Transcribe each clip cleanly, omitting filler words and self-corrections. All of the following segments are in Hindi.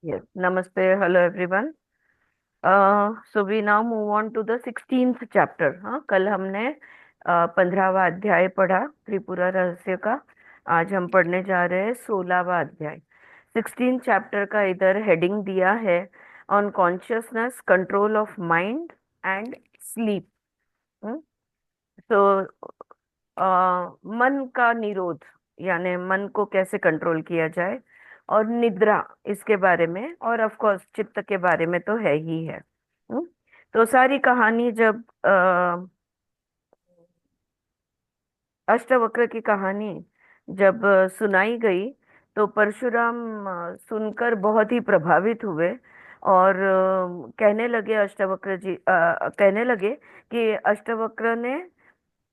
Yes, namaste, hello everyone. So we now move on to the 16th chapter. हाँ, कल हमने 15वां अध्याय पढ़ा त्रिपुरा रहस्य का। आज हम पढ़ने जा रहे हैं 16वां अध्याय। 16th चैप्टर का इधर हेडिंग दिया है on consciousness, control of mind and sleep. तो मन का निरोध, यानी मन को कैसे कंट्रोल किया जाए, और निद्रा, इसके बारे में, और ऑफ कोर्स चित्त के बारे में तो है ही है। तो सारी कहानी जब अष्टवक्र की कहानी जब सुनाई गई तो परशुराम सुनकर बहुत ही प्रभावित हुए और कहने लगे, अष्टवक्र जी कहने लगे कि अष्टवक्र ने,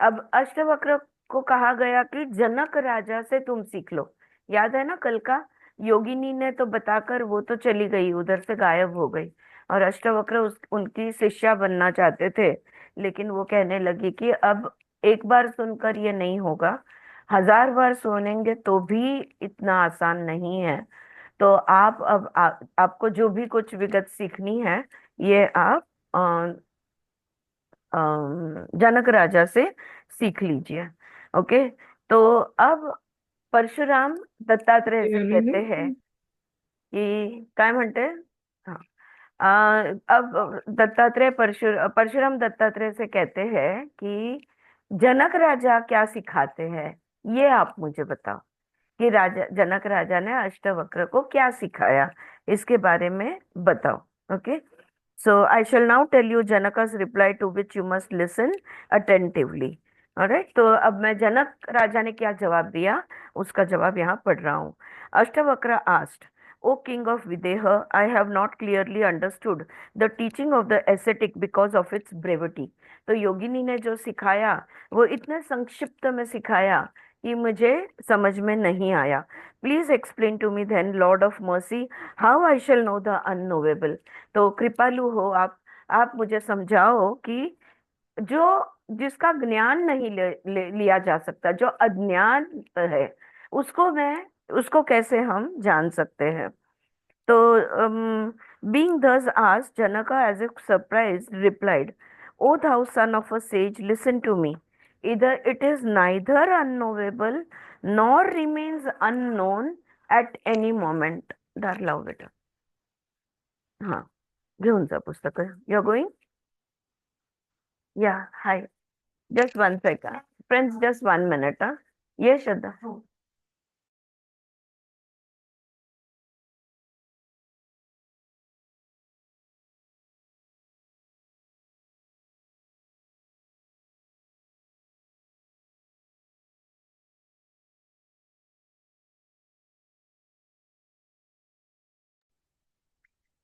अब अष्टवक्र को कहा गया कि जनक राजा से तुम सीख लो। याद है ना कल का? योगिनी ने तो बताकर वो तो चली गई, उधर से गायब हो गई, और अष्टवक्र उनकी शिष्या बनना चाहते थे। लेकिन वो कहने लगी कि अब एक बार सुनकर ये नहीं होगा, 1000 बार सुनेंगे तो भी इतना आसान नहीं है। तो आप अब आपको जो भी कुछ विगत सीखनी है, ये आप जनक राजा से सीख लीजिए। ओके। तो अब परशुराम दत्तात्रेय से कहते हैं कि काय म्हणते। हाँ। अब दत्तात्रेय परशुराम दत्तात्रेय से कहते हैं कि जनक राजा क्या सिखाते हैं, ये आप मुझे बताओ कि राजा जनक राजा ने अष्टवक्र को क्या सिखाया, इसके बारे में बताओ। Okay. So I shall now tell you Janaka's reply to which you must listen attentively. Alright, तो अब मैं जनक राजा ने क्या जवाब दिया उसका जवाब यहाँ पढ़ रहा हूँ। Ashtavakra asked, O king of Videha, I have not clearly understood the teaching of the ascetic because of its brevity. तो योगिनी ने जो सिखाया वो इतने संक्षिप्त में सिखाया कि मुझे समझ में नहीं आया। Please explain to me then lord of mercy how I shall know the unknowable. तो कृपालु हो आप मुझे समझाओ कि जो जिसका ज्ञान नहीं लिया जा सकता, जो अज्ञान है, उसको उसको कैसे हम जान सकते हैं। तो being thus asked, Janaka, as if surprised, replied, O thou son of a sage, listen to me. Either it is neither unknowable nor remains unknown at any moment. Darlav beta. हाँ, घेऊन जा पुस्तक. You're going? Yeah, hi. Just 1 second. Friends, just 1 minute. Huh? Yes, Shraddha.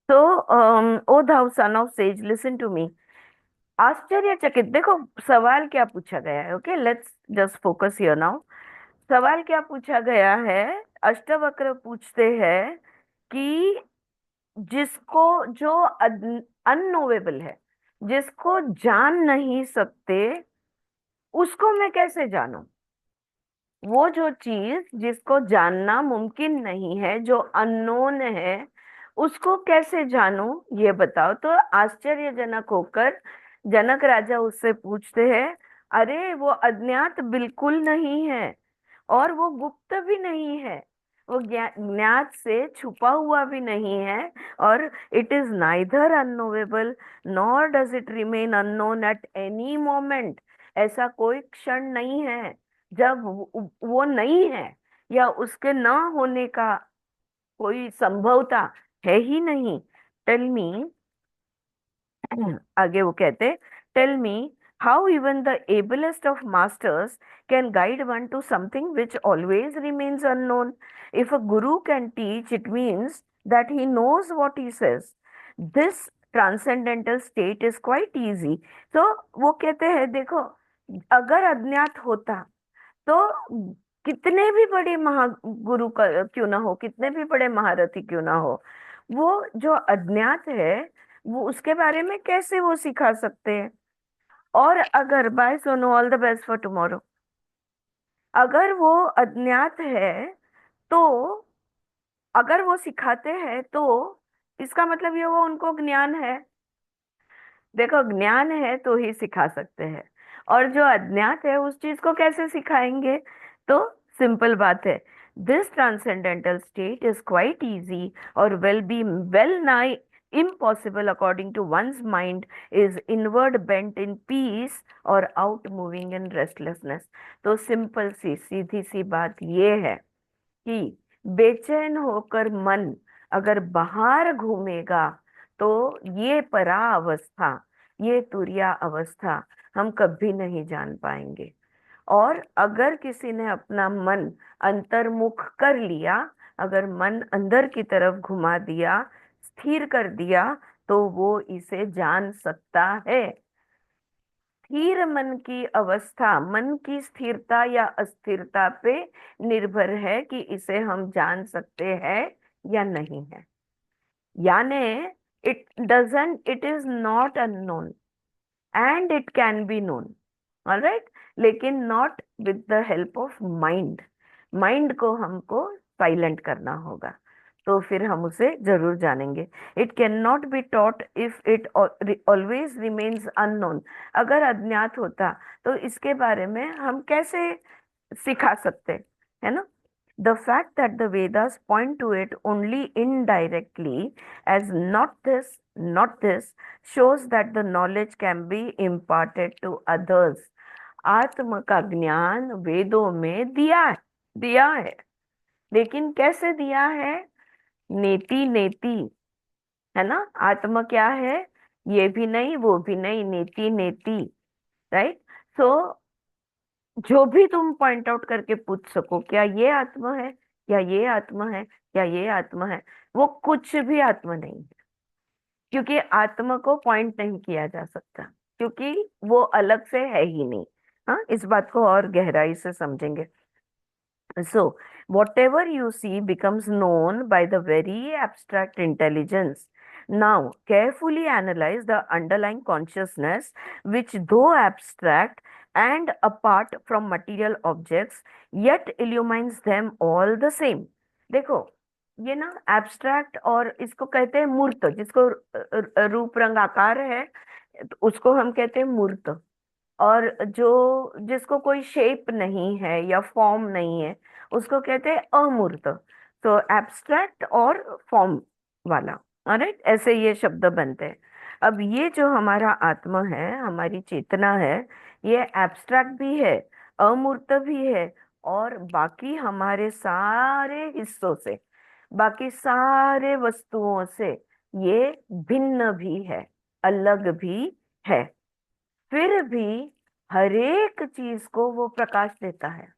So, O thou son of sage, listen to me. आश्चर्यचकित, देखो सवाल क्या पूछा गया है। Okay, let's just focus here now. सवाल क्या पूछा गया है? अष्टवक्र पूछते हैं कि जिसको जो अननोवेबल है, जिसको जान नहीं सकते, उसको मैं कैसे जानूं? वो जो चीज जिसको जानना मुमकिन नहीं है, जो अननोन है, उसको कैसे जानूं, ये बताओ। तो आश्चर्यजनक होकर जनक राजा उससे पूछते हैं, अरे वो अज्ञात बिल्कुल नहीं है और वो गुप्त भी नहीं है, वो ज्ञात से छुपा हुआ भी नहीं है, और it is neither unknowable nor does it remain unknown at any moment. ऐसा कोई क्षण नहीं है जब वो नहीं है, या उसके न होने का कोई संभवता है ही नहीं। टेल मी, आगे वो कहते, tell me how even the ablest of masters can guide one to something which always remains unknown. If a guru can teach, it means that he knows what he says. This transcendental state is quite easy. तो वो कहते हैं, देखो, अगर अज्ञात होता तो कितने भी बड़े महागुरु का क्यों ना हो, कितने भी बड़े महारथी क्यों ना हो, वो जो अज्ञात है वो उसके बारे में कैसे वो सिखा सकते हैं। और अगर, bye Sonu, all the best for tomorrow, अगर वो अज्ञात है तो अगर वो सिखाते हैं तो इसका मतलब ये वो उनको ज्ञान है। देखो, ज्ञान है तो ही सिखा सकते हैं, और जो अज्ञात है उस चीज को कैसे सिखाएंगे? तो सिंपल बात है, this transcendental state is quite easy और विल बी वेल नाई impossible according to one's mind is inward bent in peace और out moving in restlessness। तो सिंपल सी सीधी सी बात ये है कि बेचैन होकर मन अगर बाहर घूमेगा तो ये परा अवस्था, ये तुरिया अवस्था हम कभी नहीं जान पाएंगे। और अगर किसी ने अपना मन अंतर्मुख कर लिया, अगर मन अंदर की तरफ घुमा दिया, स्थिर कर दिया, तो वो इसे जान सकता है। स्थिर मन की अवस्था, मन की स्थिरता या अस्थिरता पे निर्भर है कि इसे हम जान सकते हैं या नहीं है। यानी it is not unknown and it can be known, alright, लेकिन not with the help of mind. Mind को हमको साइलेंट करना होगा, तो फिर हम उसे जरूर जानेंगे। It can not be taught if it always remains unknown. अगर अज्ञात होता तो इसके बारे में हम कैसे सिखा सकते, है ना? The fact that the Vedas point to it only indirectly as not this, shows that the knowledge can be imparted to others। आत्म का ज्ञान वेदों में दिया है, लेकिन कैसे दिया है? नेति नेति, है ना? आत्मा क्या है? ये भी नहीं वो भी नहीं, नेति नेति, राइट? सो जो भी तुम पॉइंट आउट करके पूछ सको, क्या ये आत्मा है, क्या ये आत्मा है, क्या ये आत्मा है, वो कुछ भी आत्मा नहीं है, क्योंकि आत्मा को पॉइंट नहीं किया जा सकता, क्योंकि वो अलग से है ही नहीं। हाँ, इस बात को और गहराई से समझेंगे। So, whatever you see becomes known by the very abstract intelligence। Now, carefully analyze the underlying consciousness, which, though abstract and apart from material objects, yet illumines them all the same। देखो, ये ना एब्स्ट्रैक्ट, और इसको कहते हैं मूर्त, जिसको रूप रंग आकार है तो उसको हम कहते हैं मूर्त। और जो जिसको कोई शेप नहीं है या फॉर्म नहीं है उसको कहते हैं अमूर्त। तो एब्स्ट्रैक्ट और फॉर्म वाला, ऑलराइट, ऐसे ये शब्द बनते हैं। अब ये जो हमारा आत्मा है, हमारी चेतना है, ये एब्स्ट्रैक्ट भी है, अमूर्त भी है, और बाकी हमारे सारे हिस्सों से, बाकी सारे वस्तुओं से ये भिन्न भी है, अलग भी है। फिर भी हर एक चीज को वो प्रकाश देता है।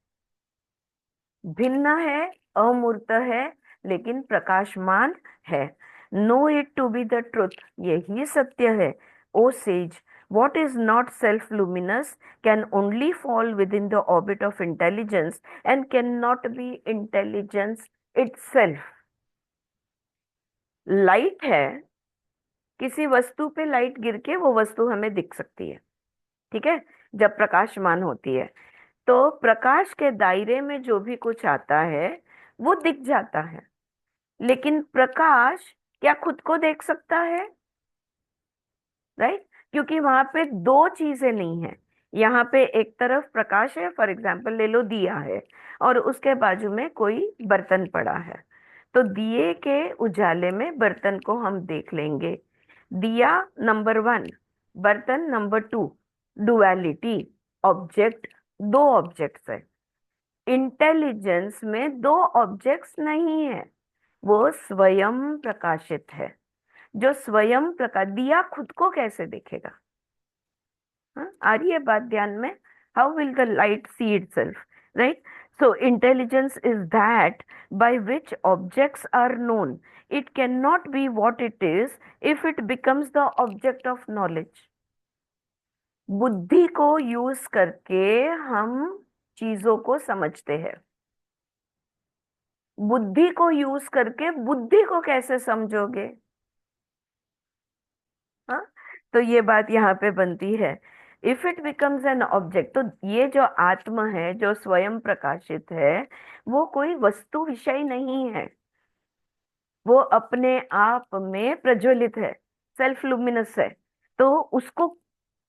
भिन्न है, अमूर्त है, लेकिन प्रकाशमान है। Know it to be the truth, यही सत्य है। ओ says, what is not self luminous can only fall within the orbit of intelligence and cannot be intelligence itself। Light है, किसी वस्तु पे लाइट गिर के वो वस्तु हमें दिख सकती है, ठीक है, जब प्रकाशमान होती है। तो प्रकाश के दायरे में जो भी कुछ आता है वो दिख जाता है, लेकिन प्रकाश क्या खुद को देख सकता है? राइट, क्योंकि वहां पे दो चीजें नहीं है। यहाँ पे एक तरफ प्रकाश है, फॉर एग्जाम्पल ले लो दिया है, और उसके बाजू में कोई बर्तन पड़ा है, तो दिए के उजाले में बर्तन को हम देख लेंगे। दिया नंबर वन, बर्तन नंबर टू, डुअलिटी, ऑब्जेक्ट, दो ऑब्जेक्ट्स है। इंटेलिजेंस में दो ऑब्जेक्ट्स नहीं है, वो स्वयं प्रकाशित है। जो स्वयं प्रकाश, दिया खुद को कैसे देखेगा? हाँ, आ रही है बात ध्यान में? How will the light see itself, right? So intelligence is that by which objects are known. It can not be what it is if it becomes the object of knowledge. बुद्धि को यूज करके हम चीजों को समझते हैं। बुद्धि को यूज करके बुद्धि को कैसे समझोगे? हाँ, तो ये बात यहाँ पे बनती है। If it becomes an object, तो ये जो आत्मा है जो स्वयं प्रकाशित है, वो कोई वस्तु विषय नहीं है। वो अपने आप में प्रज्वलित है, सेल्फ लुमिनस है। तो उसको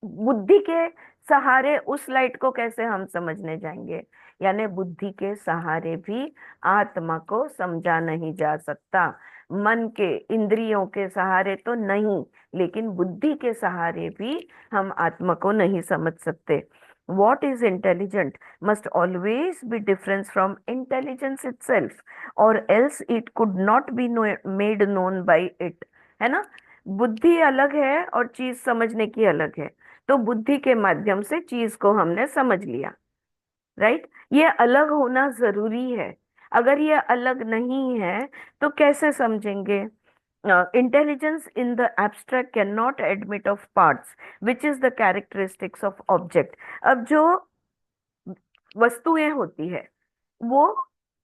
बुद्धि के सहारे उस लाइट को कैसे हम समझने जाएंगे? यानी बुद्धि के सहारे भी आत्मा को समझा नहीं जा सकता। मन के, इंद्रियों के सहारे तो नहीं, लेकिन बुद्धि के सहारे भी हम आत्मा को नहीं समझ सकते। What is intelligent must always be different from intelligence itself, or else it could not be made known by it। है ना? बुद्धि अलग है और चीज समझने की अलग है। तो बुद्धि के माध्यम से चीज को हमने समझ लिया, राइट? ये अलग होना जरूरी है। अगर ये अलग नहीं है तो कैसे समझेंगे? Intelligence in the abstract cannot admit of parts, which is the characteristics of object। अब जो वस्तुएं होती है वो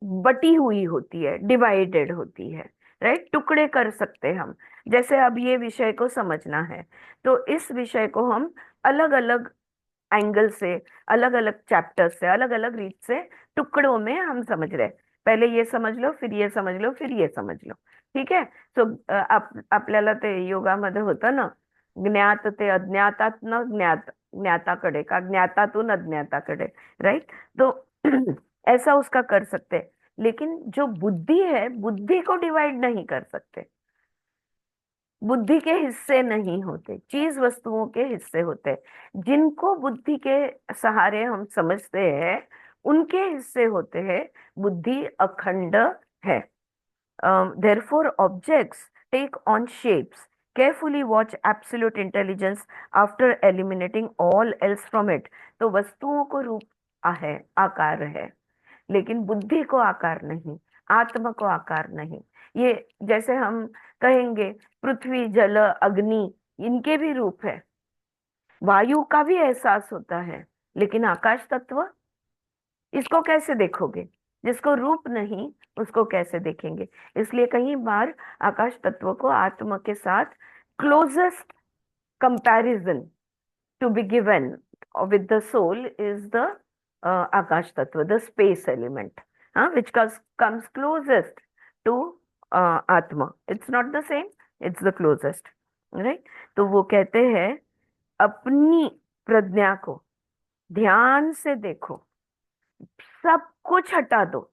बटी हुई होती है, डिवाइडेड होती है, राइट? टुकड़े कर सकते हैं हम। जैसे अब ये विषय को समझना है, तो इस विषय को हम अलग अलग एंगल से, अलग अलग चैप्टर से, अलग अलग रीत से, टुकड़ों में हम समझ रहे हैं। पहले ये समझ लो, फिर ये समझ लो, फिर ये समझ लो। ठीक है? तो आपल्याला ते योगामध्ये होतं ना, ज्ञात ते अज्ञातात न ज्ञात, ज्ञाताकडे का ज्ञातातून अज्ञाताकडे, राइट? तो ऐसा उसका कर सकते हैं। लेकिन जो बुद्धि है, बुद्धि को डिवाइड नहीं कर सकते। बुद्धि के हिस्से नहीं होते, चीज वस्तुओं के हिस्से होते हैं। जिनको बुद्धि के सहारे हम समझते हैं उनके हिस्से होते हैं। बुद्धि अखंड है। Therefore, objects take on shapes. Carefully watch absolute intelligence after eliminating all else from it। तो वस्तुओं को रूप है, आकार है, लेकिन बुद्धि को आकार नहीं, आत्मा को आकार नहीं। ये जैसे हम कहेंगे पृथ्वी, जल, अग्नि, इनके भी रूप है। वायु का भी एहसास होता है, लेकिन आकाश तत्व, इसको कैसे देखोगे? जिसको रूप नहीं उसको कैसे देखेंगे? इसलिए कई बार आकाश तत्व को आत्मा के साथ closest comparison to be given with the soul is the Akash Tattva, the space element, which comes closest to Atma। It's not the same, it's the closest, right? तो वो कहते हैं अपनी प्रज्ञा को ध्यान से देखो, सब कुछ हटा दो,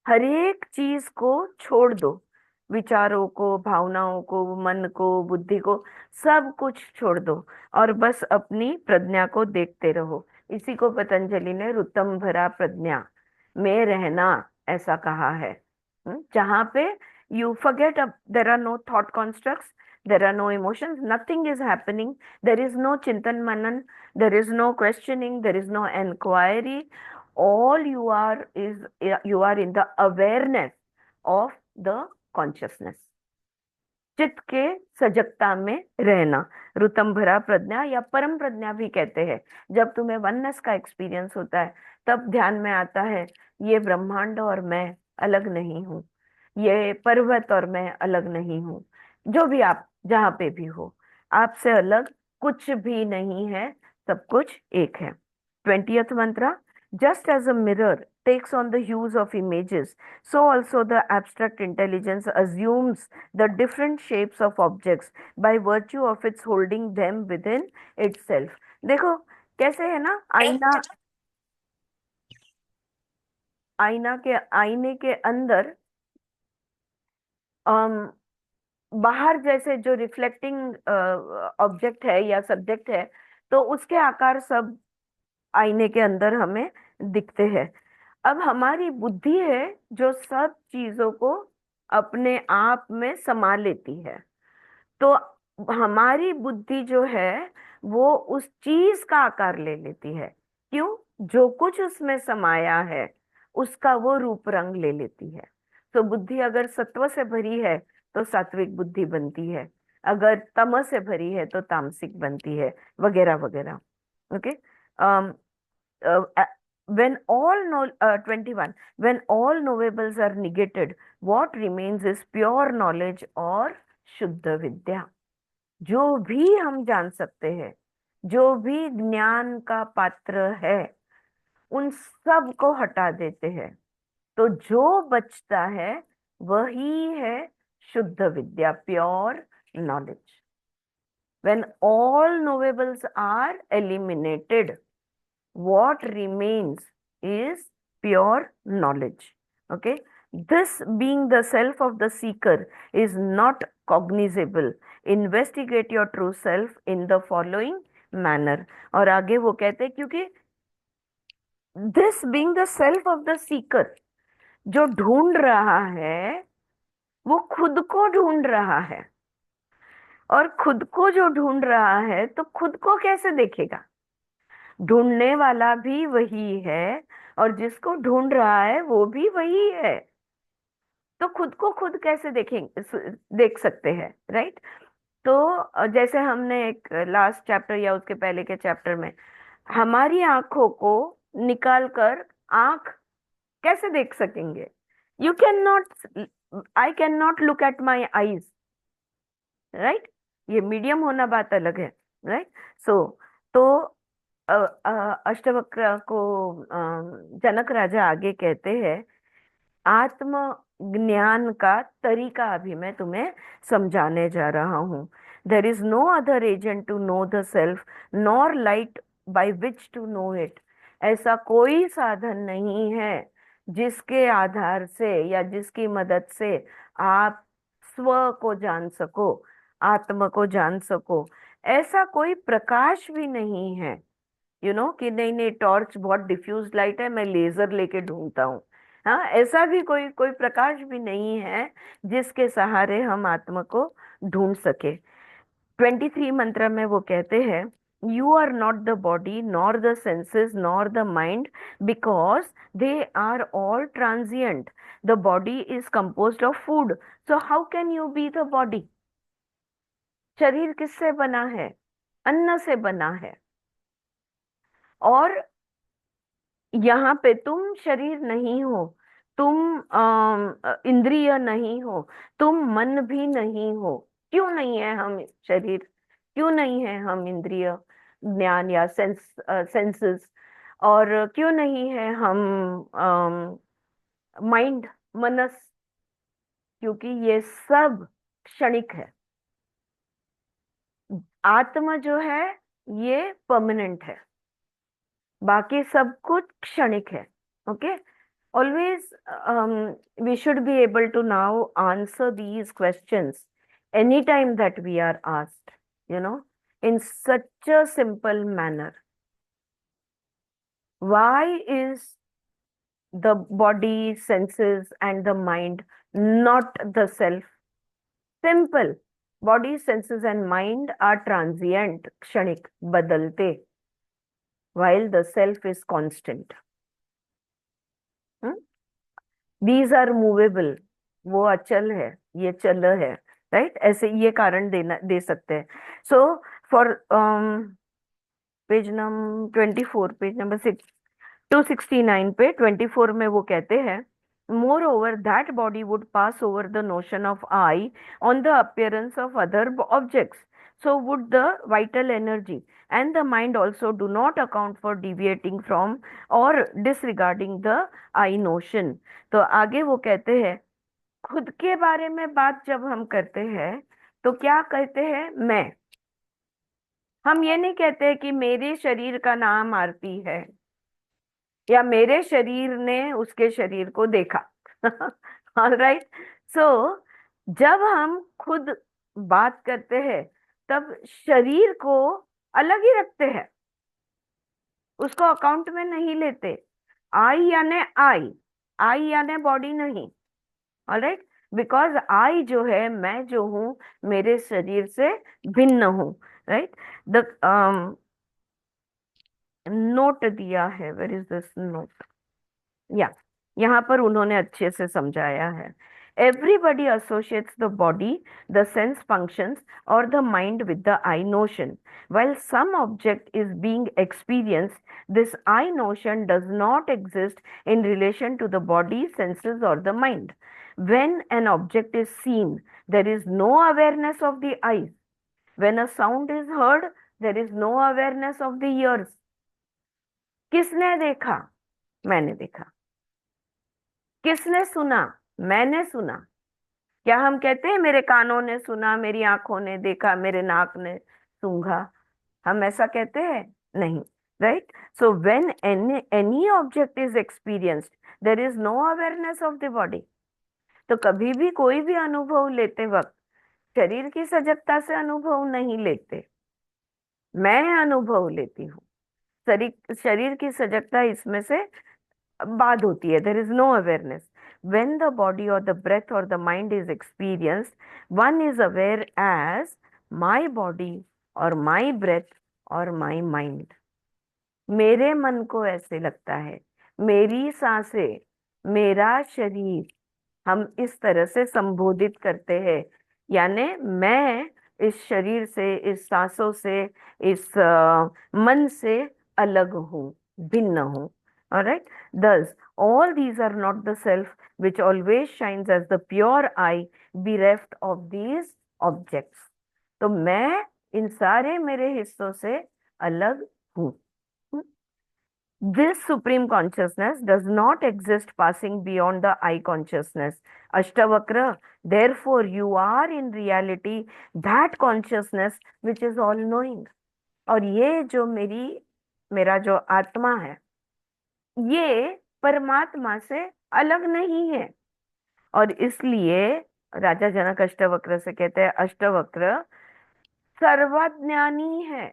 हर एक चीज को छोड़ दो, विचारों को, भावनाओं को, मन को, बुद्धि को, सब कुछ छोड़ दो और बस अपनी प्रज्ञा को देखते रहो। इसी को पतंजलि ने रुतम भरा प्रज्ञा में रहना ऐसा कहा है। जहां पे you forget, there are no thought constructs, there are no emotions, nothing is happening, there is no chintan manan, there is no questioning, there is no enquiry। all you are is, you are in the awareness of the consciousness। चित्त के सजगता में रहना, रुतम भरा प्रज्ञा या परम प्रज्ञा भी कहते हैं। जब तुम्हें वननेस का एक्सपीरियंस होता है तब ध्यान में आता है ये ब्रह्मांड और मैं अलग नहीं हूँ, ये पर्वत और मैं अलग नहीं हूँ। जो भी आप जहाँ पे भी हो, आपसे अलग कुछ भी नहीं है, सब कुछ एक है। 20th mantra। Just as a mirror takes on the hues of images, so also the abstract intelligence assumes the different shapes of objects by virtue of its holding them within itself। देखो कैसे है ना, आईना, आईने के अंदर अम, बाहर जैसे जो रिफ्लेक्टिंग ऑब्जेक्ट है या सब्जेक्ट है, तो उसके आकार सब आईने के अंदर हमें दिखते हैं। अब हमारी बुद्धि है जो सब चीजों को अपने आप में समा लेती है। तो हमारी बुद्धि जो है वो उस चीज का आकार ले लेती है। क्यों? जो कुछ उसमें समाया है उसका वो रूप रंग ले लेती है। तो बुद्धि अगर सत्व से भरी है तो सात्विक बुद्धि बनती है, अगर तमस से भरी है तो तामसिक बनती है, वगैरह वगैरह। Okay. uh, uh, when all know 21, when all knowables are negated, what remains is pure knowledge और शुद्ध विद्या। जो भी हम जान सकते हैं, जो भी ज्ञान का पात्र है, उन सब को हटा देते हैं, तो जो बचता है वही है Shuddha Vidya, pure knowledge. When all knowables are eliminated, what remains is pure knowledge. Okay, this being the self of the seeker is not cognizable. Investigate your true self in the following manner. और आगे वो कहते हैं क्योंकि this being the self of the seeker, जो ढूंढ रहा है वो खुद को ढूंढ रहा है, और खुद को जो ढूंढ रहा है तो खुद को कैसे देखेगा? ढूंढने वाला भी वही है और जिसको ढूंढ रहा है वो भी वही है, तो खुद को खुद कैसे देखेंगे, देख सकते हैं, राइट? तो जैसे हमने एक लास्ट चैप्टर या उसके पहले के चैप्टर में हमारी आंखों को निकाल कर आंख कैसे देख सकेंगे? You can not, I can not look at my eyes, right? ये मीडियम होना बात अलग है, राइट? सो तो अष्टवक्र को जनक राजा आगे कहते हैं, आत्म ज्ञान का तरीका अभी मैं तुम्हें समझाने जा रहा हूं। There is no other agent to know the self nor light by which to know it. ऐसा कोई साधन नहीं है जिसके आधार से या जिसकी मदद से आप स्व को जान सको, आत्म को जान सको। ऐसा कोई प्रकाश भी नहीं है, कि नहीं नहीं टॉर्च बहुत डिफ्यूज लाइट है, मैं लेजर लेके ढूंढता हूँ। हाँ, ऐसा भी कोई कोई प्रकाश भी नहीं है जिसके सहारे हम आत्मा को ढूंढ सके। 23 मंत्र में वो कहते हैं, you are not the body nor the senses nor the mind because they are all transient. The body is composed of food, so how can you be the body? शरीर किससे बना है? अन्न से बना है। और यहाँ पे तुम शरीर नहीं हो, तुम इंद्रिय नहीं हो, तुम मन भी नहीं हो। क्यों नहीं है हम शरीर? क्यों नहीं है हम इंद्रिय ज्ञान या सेंसेस? और क्यों नहीं है हम माइंड, मनस? क्योंकि ये सब क्षणिक है। आत्मा जो है ये परमानेंट है, बाकी सब कुछ क्षणिक है। Okay, always we should be able to now answer these questions anytime that we are asked, in such a simple manner. Why is the body, senses and the mind not the self? Simple. Body, senses and mind are transient, क्षणिक, बदलते, while the self is constant. These are movable, वो अचल है, ये चल है, राइट? ऐसे ये कारण दे सकते हैं। So for page number 24, page number 269 पे 24 में वो कहते हैं, more over that body would pass over the notion of I on the appearance of other objects, so would the vital energy, and the mind also do not account for deviating from or disregarding the I notion. तो आगे वो कहते हैं, खुद के बारे में बात जब हम करते हैं तो क्या कहते हैं? मैं। हम ये नहीं कहते कि मेरे शरीर का नाम आरती है या मेरे शरीर ने उसके शरीर को देखा। ऑलराइट, सो जब हम खुद बात करते हैं तब शरीर को अलग ही रखते हैं, उसको अकाउंट में नहीं लेते। आई यानी आई, आई यानी बॉडी नहीं। ऑलराइट, बिकॉज आई जो है, मैं जो हूं, मेरे शरीर से भिन्न हूं, राइट? द नोट दिया है, वेर इज दिस नोट? या यहाँ पर उन्होंने अच्छे से समझाया है। Everybody associates the body, the sense functions, or the mind with the I notion. While some object is being experienced, this I notion does not exist in relation to the body, senses, or the mind. When an object is seen, there is no awareness of the eyes. When a sound is heard, there is no awareness of the ears. किसने देखा? मैंने देखा। किसने सुना? मैंने सुना। क्या हम कहते हैं मेरे कानों ने सुना, मेरी आंखों ने देखा, मेरे नाक ने सूंघा? हम ऐसा कहते हैं? नहीं, right? So when any object is experienced, there is no awareness of the body. तो कभी भी कोई भी अनुभव लेते वक्त शरीर की सजगता से अनुभव नहीं लेते, मैं अनुभव लेती हूँ। शरीर शरीर की सजगता इसमें से बाद होती है। There is no awareness. when the body or the breath or the mind is experienced, one is aware as my body or my breath or my mind। मेरे मन को ऐसे लगता है, मेरी सांसें, मेरा शरीर, हम इस तरह से संबोधित करते हैं। यानी मैं इस शरीर से, इस सांसों से, इस मन से अलग हूँ, भिन्न हूँ। Alright, thus all these are not the self which always shines as the pure eye bereft of these objects। तो मैं इन सारे मेरे हिस्सों से अलग हूँ। This supreme consciousness does not exist passing beyond the eye consciousness। Ashtavakra, therefore you are in reality that consciousness which is all knowing। और ये जो मेरा जो आत्मा है, ये परमात्मा से अलग नहीं है। और इसलिए राजा जनक अष्टवक्र से कहते हैं, अष्टवक्र सर्वज्ञानी है।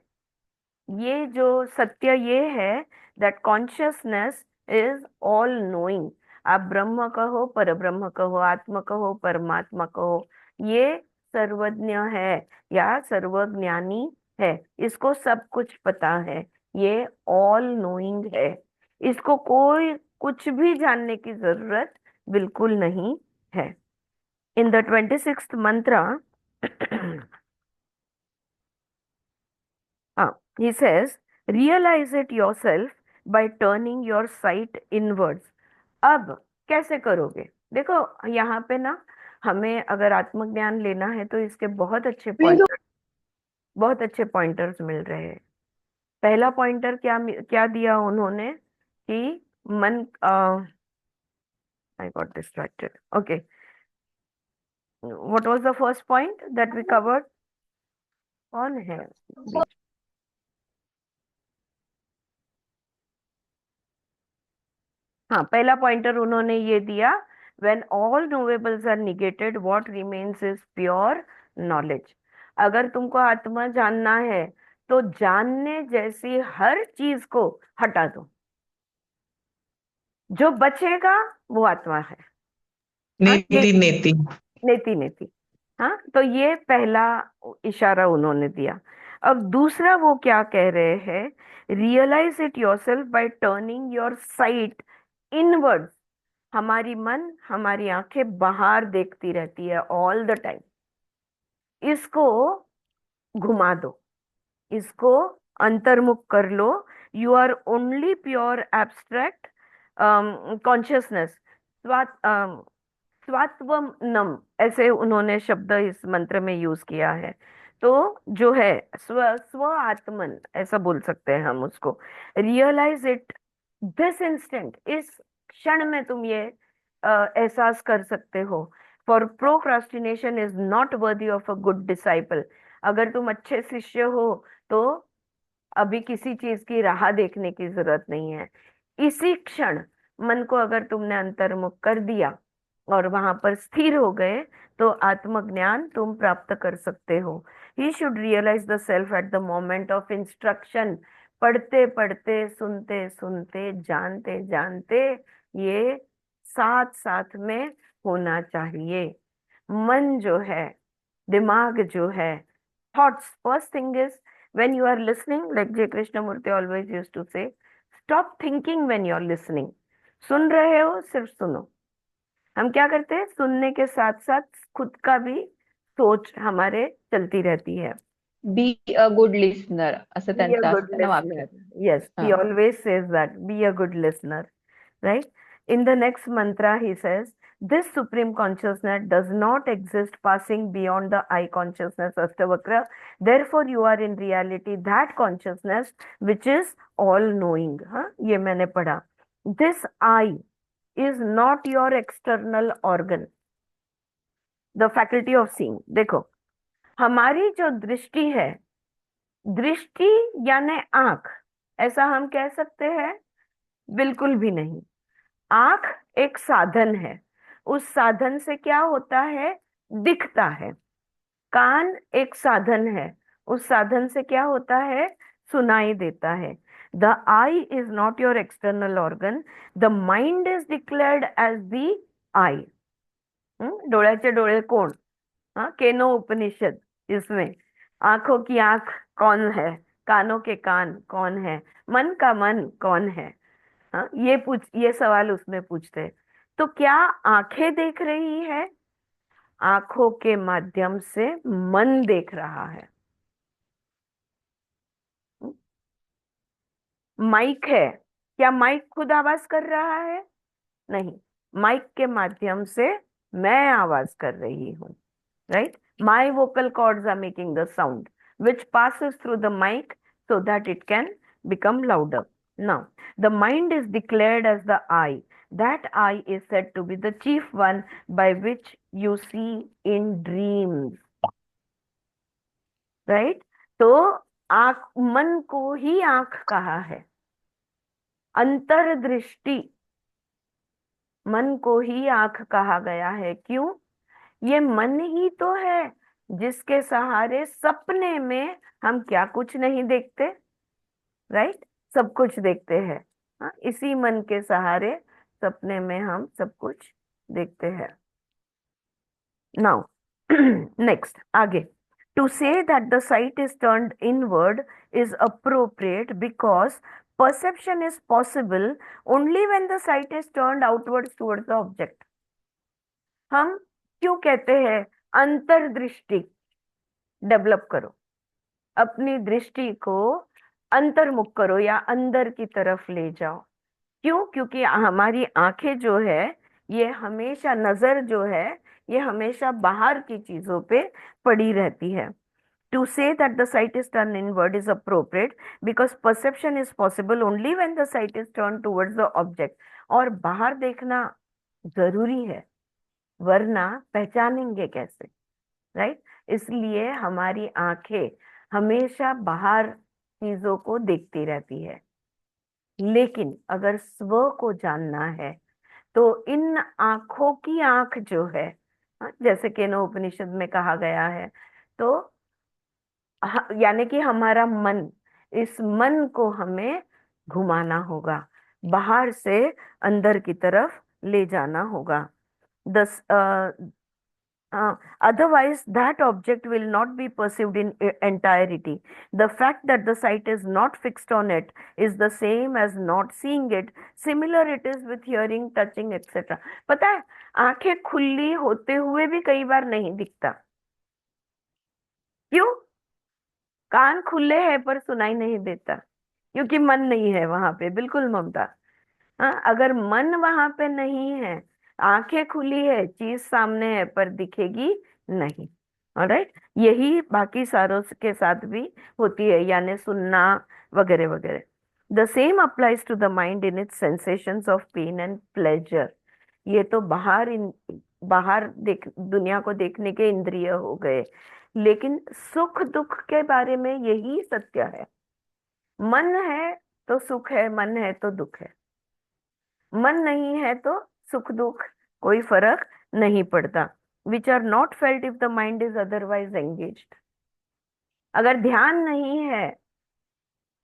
ये जो सत्य ये है that consciousness is all knowing. आप ब्रह्म कहो, पर ब्रह्म कहो, आत्मा कहो, परमात्मा कहो, ये सर्वज्ञ है या सर्वज्ञानी है। इसको सब कुछ पता है, ये ऑल नोइंग है। इसको कोई कुछ भी जानने की जरूरत बिल्कुल नहीं है। इन द 26th मंत्र he says, realize it yourself by turning your sight inwards। अब कैसे करोगे? देखो यहाँ पे ना, हमें अगर आत्मज्ञान लेना है तो इसके बहुत अच्छे पॉइंटर्स मिल रहे हैं। पहला पॉइंटर क्या क्या दिया उन्होंने कि मन, I got distracted. Okay, what was the first point that we covered? कौन है बीच? हाँ, पहला पॉइंटर उन्होंने ये दिया, when all knowable are negated what remains is pure knowledge। अगर तुमको आत्मा जानना है तो जानने जैसी हर चीज को हटा दो, जो बचेगा वो आत्मा है। हाँ, नेति नेति। नेति नेति। हाँ, तो ये पहला इशारा उन्होंने दिया। अब दूसरा वो क्या कह रहे हैं? Realize it yourself by turning your sight inwards. हमारी मन, हमारी आंखें बाहर देखती रहती है ऑल द टाइम। इसको घुमा दो, इसको अंतर्मुख कर लो। You are only pure abstract consciousness. स्वात्वनम, ऐसे उन्होंने शब्द इस मंत्र में यूज किया है। तो जो है स्व स्व आत्मन, ऐसा बोल सकते हैं हम उसको। रियलाइज इट दिस इंस्टेंट, इस क्षण में तुम ये एहसास कर सकते हो। For procrastination is not worthy of a good disciple. अगर तुम अच्छे शिष्य हो तो अभी किसी चीज की राह देखने की जरूरत नहीं है। इसी क्षण मन को अगर तुमने अंतर्मुख कर दिया और वहां पर स्थिर हो गए तो आत्मज्ञान तुम प्राप्त कर सकते हो। He should realize the self at the moment of instruction. पढ़ते पढ़ते, सुनते सुनते, जानते जानते, ये साथ साथ में होना चाहिए। मन जो है, दिमाग जो है, thoughts, first thing is when you are listening, like J Krishnamurti always used to say, stop thinking when you are listening। सुन रहे हो, सिर्फ सुनो। हम क्या करते हैं, सुनने के साथ साथ खुद का भी सोच हमारे चलती रहती है। बी अ गुड लिस्नर असं Be a त्यांचं good असतं ना वाक्य. listener। Yes, he हा. always says that. Be a good listener, right? In the next mantra, he says, this supreme consciousness does not exist passing beyond the I consciousness, Astavakra। Therefore, you are in reality that consciousness which is all knowing। हाँ, ये मैंने पढ़ा। This I is not your external organ। The faculty of seeing. देखो, हमारी जो दृष्टि है, दृष्टि यानी आंख, ऐसा हम कह सकते हैं? बिल्कुल भी नहीं। आंख एक साधन है। उस साधन से क्या होता है? दिखता है। कान एक साधन है। उस साधन से क्या होता है? सुनाई देता है। The eye is not your external organ, the mind is declared as the eye. डोळ्याचे डोळे कोण? हाँ, केनो उपनिषद। इसमें आंखों की आंख कौन है, कानों के कान कौन है, मन का मन कौन है? हाँ, ये सवाल उसमें पूछते हैं। तो क्या आंखें देख रही है? आंखों के माध्यम से मन देख रहा है। माइक है, क्या माइक खुद आवाज कर रहा है? नहीं, माइक के माध्यम से मैं आवाज कर रही हूँ। Right, my vocal cords are making the sound which passes through the mic so that it can become louder. Now, the mind is declared as the eye. That eye is said to be the chief one by which you see in dreams. Right? तो आंख, मन को ही आंख कहा है। अंतर्दृष्टि, मन को ही आंख कहा गया है। क्यों? ये मन ही तो है जिसके सहारे सपने में हम क्या कुछ नहीं देखते। राइट, सब कुछ देखते हैं। हाँ, इसी मन के सहारे सपने में हम सब कुछ देखते हैं। नाउ नेक्स्ट, आगे। To say that the sight is turned inward is appropriate because perception is possible only when the sight is turned outwards towards the object. हम क्यों कहते हैं अंतर्दृष्टि डेवलप करो, अपनी दृष्टि को अंतर्मुख करो या अंदर की तरफ ले जाओ? क्यों? क्योंकि हमारी आंखें जो है, ये हमेशा, नजर जो है, ये हमेशा बाहर की चीजों पे पड़ी रहती है। To say that the sight is turn inward is appropriate because perception is possible only when the sight is turn towards the object. और बाहर देखना जरूरी है, वरना पहचानेंगे कैसे? राइट, इसलिए हमारी आंखें हमेशा बाहर चीजों को देखती रहती है। लेकिन अगर स्व को जानना है तो इन आंखों की आंख जो है, जैसे केनो उपनिषद में कहा गया है, तो यानी कि हमारा मन, इस मन को हमें घुमाना होगा, बाहर से अंदर की तरफ ले जाना होगा। दस otherwise, that object will not be perceived in entirety. The fact that the sight is not fixed on it is the same as not seeing it. Similar it is with hearing, touching, etc. पता है, आंखें खुली होते हुए भी कई बार नहीं दिखता। क्यों? कान खुले हैं पर सुनाई नहीं देता, क्योंकि मन नहीं है वहां पे। बिल्कुल ममता। हाँ, अगर मन वहां पे नहीं है, आंखें खुली है, चीज सामने है पर दिखेगी नहीं। ऑलराइट, यही बाकी सारों के साथ भी होती है, यानी सुनना वगैरह वगैरह। The same applies to the mind in its sensations of pain and pleasure. ये तो बाहर देख, दुनिया को देखने के इंद्रिय हो गए। लेकिन सुख दुख के बारे में यही सत्य है। मन है तो सुख है, मन है तो दुख है। मन नहीं है तो सुख दुख कोई फर्क नहीं पड़ता। Which are not felt if the mind is otherwise engaged. अगर ध्यान नहीं है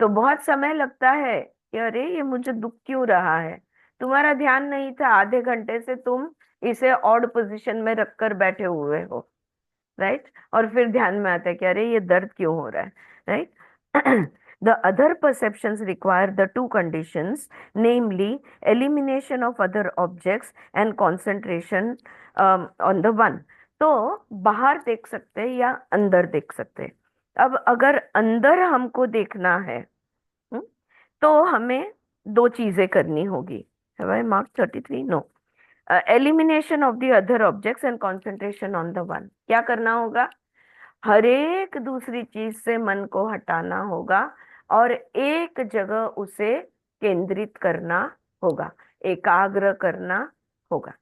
तो बहुत समय लगता है कि अरे ये मुझे दुख क्यों रहा है। तुम्हारा ध्यान नहीं था, आधे घंटे से तुम इसे ऑड पोजीशन में रखकर बैठे हुए हो। राइट, और फिर ध्यान में आता है कि अरे ये दर्द क्यों हो रहा है। Right, the other perceptions require the two conditions, namely elimination of other objects and concentration on the one. तो बाहर देख सकते हैं या अंदर देख सकते हैं। अब अगर अंदर हमको देखना है, हम्म, तो हमें दो चीजें करनी होगी। Have I marked 33? No. Elimination of the other objects and concentration on the one. क्या करना होगा? हर एक दूसरी चीज से मन को हटाना होगा और एक जगह उसे केंद्रित करना होगा, एकाग्र करना होगा।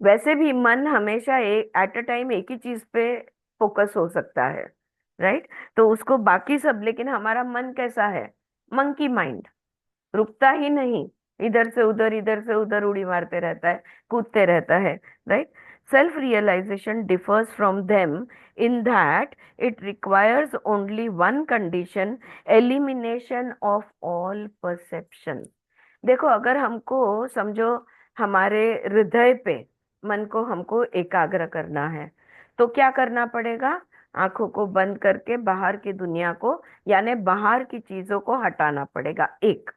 वैसे भी मन हमेशा एक एट अ टाइम एक ही चीज पे फोकस हो सकता है, राइट? तो उसको बाकी सब, लेकिन हमारा मन कैसा है? मंकी माइंड, रुकता ही नहीं, इधर से उधर उड़ी मारते रहता है, कूदते रहता है, right? Self realization differs from them in that it requires only one condition, elimination of all perception. देखो, अगर हमको समझो, हमारे हृदय पे मन को हमको एकाग्र करना है, तो क्या करना पड़ेगा? आंखों को बंद करके बाहर की दुनिया को, यानी बाहर की चीजों को हटाना पड़ेगा, एक।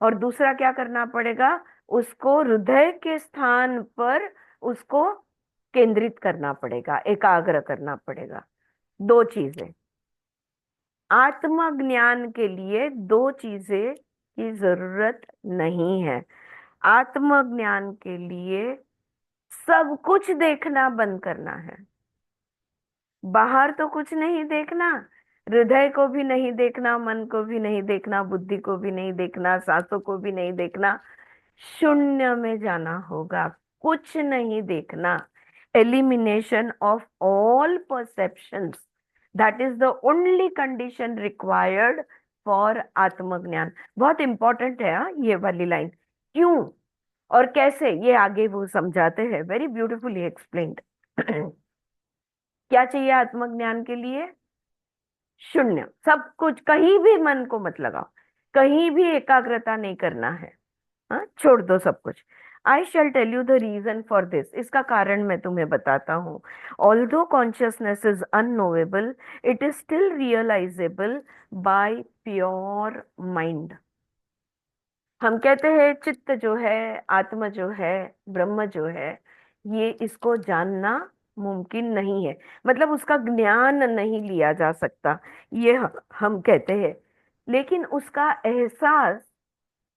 और दूसरा क्या करना पड़ेगा? उसको हृदय के स्थान पर उसको केंद्रित करना पड़ेगा, एकाग्र करना पड़ेगा। दो चीजें। आत्मज्ञान के लिए दो चीजें की जरूरत नहीं है। आत्मज्ञान के लिए सब कुछ देखना बंद करना है। बाहर तो कुछ नहीं देखना, हृदय को भी नहीं देखना, मन को भी नहीं देखना, बुद्धि को भी नहीं देखना, सांसों को भी नहीं देखना। शून्य में जाना होगा, कुछ नहीं देखना। Elimination of all perceptions, that is the only condition required for आत्मज्ञान। बहुत इंपॉर्टेंट है, हाँ, ये वाली लाइन। क्यों और कैसे, ये आगे वो समझाते हैं, वेरी ब्यूटिफुली एक्सप्लेन्ड। क्या चाहिए आत्मज्ञान के लिए? शून्य, सब कुछ, कहीं भी मन को मत लगाओ, कहीं भी एकाग्रता नहीं करना है। हाँ, छोड़ दो सब कुछ। I shall tell you the reason for this, इसका कारण मैं तुम्हें बताता हूँ। Although consciousness is unknowable, it is still realizable by pure mind. हम कहते हैं चित्त जो है, आत्मा जो है, ब्रह्म जो है, ये इसको जानना मुमकिन नहीं है, मतलब उसका ज्ञान नहीं लिया जा सकता, ये हम कहते हैं। लेकिन उसका एहसास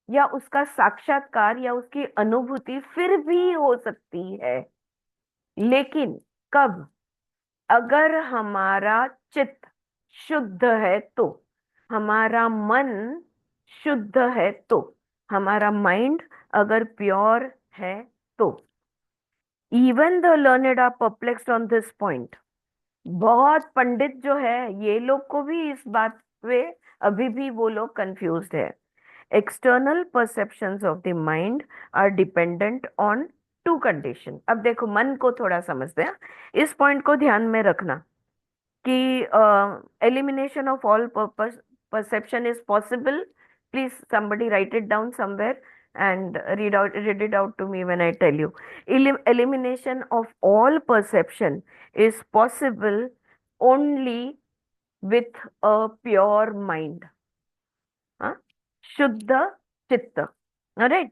या उसका साक्षात्कार या उसकी अनुभूति फिर भी हो सकती है। लेकिन कब? अगर हमारा चित्त शुद्ध है तो, हमारा मन शुद्ध है तो, हमारा माइंड अगर प्योर है तो। Even the learned are perplexed on this point. बहुत पंडित जो है, ये लोग को भी इस बात पे अभी भी वो लोग कंफ्यूज्ड है। External perceptions of the mind are dependent on two condition. अब देखो, मन को थोड़ा समझते हैं, इस पॉइंट को ध्यान में रखना कि elimination of all perception is possible. Please somebody write it down somewhere and read it out to me when I tell you. Elimination of all perception is possible only with a pure mind. हाँ, शुद्ध चित्त। Right?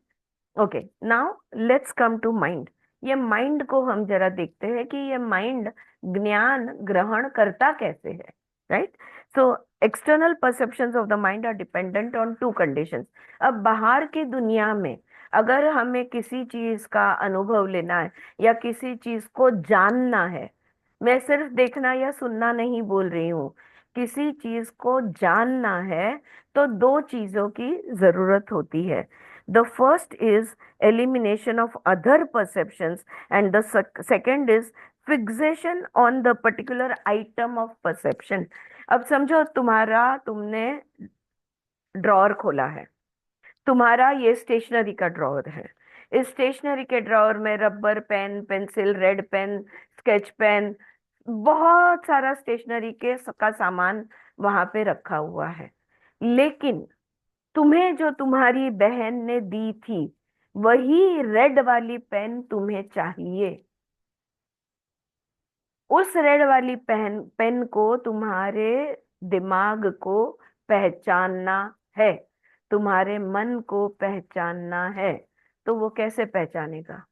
Okay, now let's come to mind. ये माइंड को हम जरा देखते हैं कि ये माइंड ज्ञान ग्रहण करता कैसे है, right? So external perceptions of the mind are dependent on two conditions. अब बाहर की दुनिया में अगर हमें किसी चीज का अनुभव लेना है या किसी चीज को जानना है, मैं सिर्फ देखना या सुनना नहीं बोल रही हूँ, किसी चीज को जानना है, तो दो चीजों की जरूरत होती है। The first is elimination of other perceptions, and the second is fixation on the particular item of perception. अब समझो, तुमने ड्रॉअर खोला है, तुम्हारा ये स्टेशनरी का ड्रॉअर है। इस स्टेशनरी के ड्रॉअर में rubber, pen, pencil, red pen, sketch pen, बहुत सारा स्टेशनरी का सामान वहां पे रखा हुआ है। लेकिन तुम्हें जो तुम्हारी बहन ने दी थी, वही रेड वाली पेन तुम्हें चाहिए। उस रेड वाली पेन पेन को तुम्हारे दिमाग को पहचानना है, तुम्हारे मन को पहचानना है। तो वो कैसे पहचानेगा?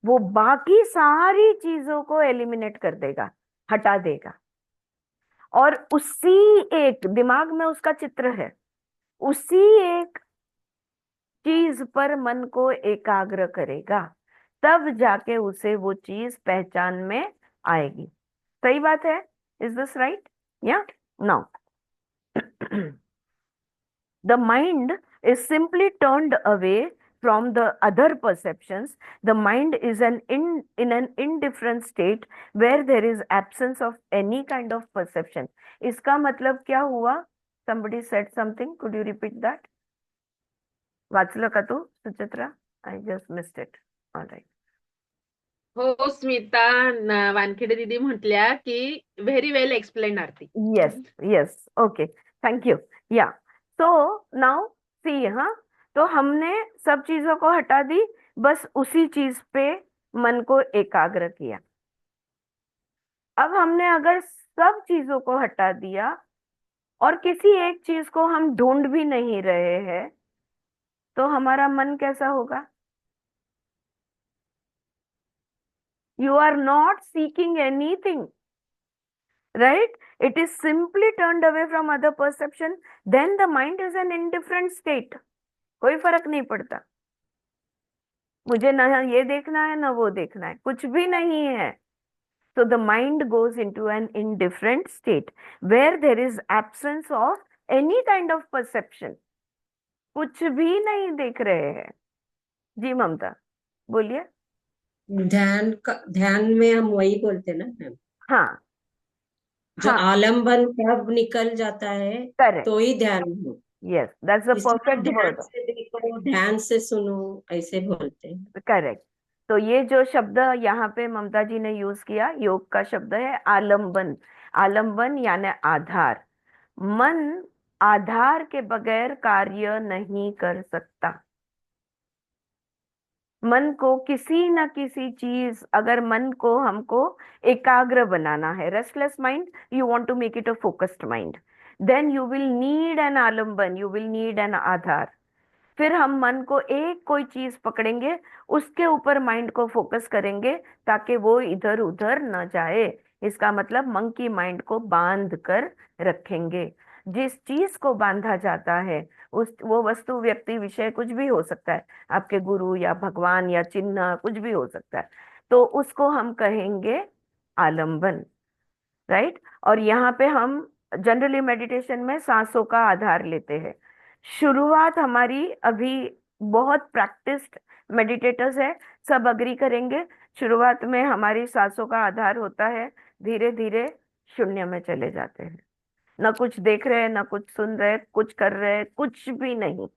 वो बाकी सारी चीजों को एलिमिनेट कर देगा, हटा देगा, और उसी एक दिमाग में उसका चित्र है, उसी एक चीज पर मन को एकाग्र करेगा, तब जाके उसे वो चीज पहचान में आएगी। सही बात है? Is this right? या? Now the mind is simply turned away from the other perceptions, the mind is in an indifferent state where there is absence of any kind of perception. इसका मतलब क्या हुआ? Somebody said something. Could you repeat that? वाचलं का तू Suchitra? I just missed it. All right. हो स्मिता, वानखेडे दीदी म्हटल्या की very well explain Aarti. Yes, yes. Okay. Thank you. Yeah. So now see, हाँ, तो हमने सब चीजों को हटा दी, बस उसी चीज पे मन को एकाग्र किया. अब हमने अगर सब चीजों को हटा दिया और किसी एक चीज को हम ढूंढ भी नहीं रहे हैं, तो हमारा मन कैसा होगा? You are not seeking anything, right? It is simply turned away from other perception. Then the mind is an indifferent state. कोई फर्क नहीं पड़ता, मुझे ना ये देखना है ना वो देखना है, कुछ भी नहीं है. So the mind goes into an indifferent state where there is absence of any kind of perception. कुछ भी नहीं देख रहे हैं. जी ममता बोलिए. ध्यान में हम वही बोलते हैं ना मैम, हाँ जो हाँ, आलम्बन कब निकल जाता है करेक्ट. तो ही ध्यान हो. यस, दैट्स अ इसलिए परफेक्ट ध्यान वर्ड. से देखो, ध्यान से सुनो, ऐसे बोलते हैं. करेक्ट. तो ये जो शब्द यहाँ पे ममता जी ने यूज किया, योग का शब्द है आलम्बन. आलम्बन यानी आधार. मन आधार के बगैर कार्य नहीं कर सकता. मन को किसी न किसी चीज, अगर मन को हमको एकाग्र बनाना है, restless mind, you want to make it a focused mind, then you will need an आलम्बन, यू विल नीड एन आधार. फिर हम मन को एक कोई चीज पकड़ेंगे, उसके ऊपर माइंड को फोकस करेंगे ताकि वो इधर उधर न जाए. इसका मतलब मंकी माइंड को बांध कर रखेंगे. जिस चीज को बांधा जाता है, उस वो वस्तु, व्यक्ति, विषय कुछ भी हो सकता है, आपके गुरु या भगवान या चिन्ह कुछ भी हो सकता है, तो उसको हम कहेंगे आलंबन, राइट. और यहाँ पे हम जनरली मेडिटेशन में सांसों का आधार लेते हैं. शुरुआत हमारी अभी, बहुत प्रैक्टिस्ड मेडिटेटर्स है, सब अग्री करेंगे, शुरुआत में हमारी सांसों का आधार होता है. धीरे धीरे शून्य में चले जाते हैं, ना कुछ देख रहे हैं, ना कुछ सुन रहे, कुछ कर रहे, कुछ भी नहीं,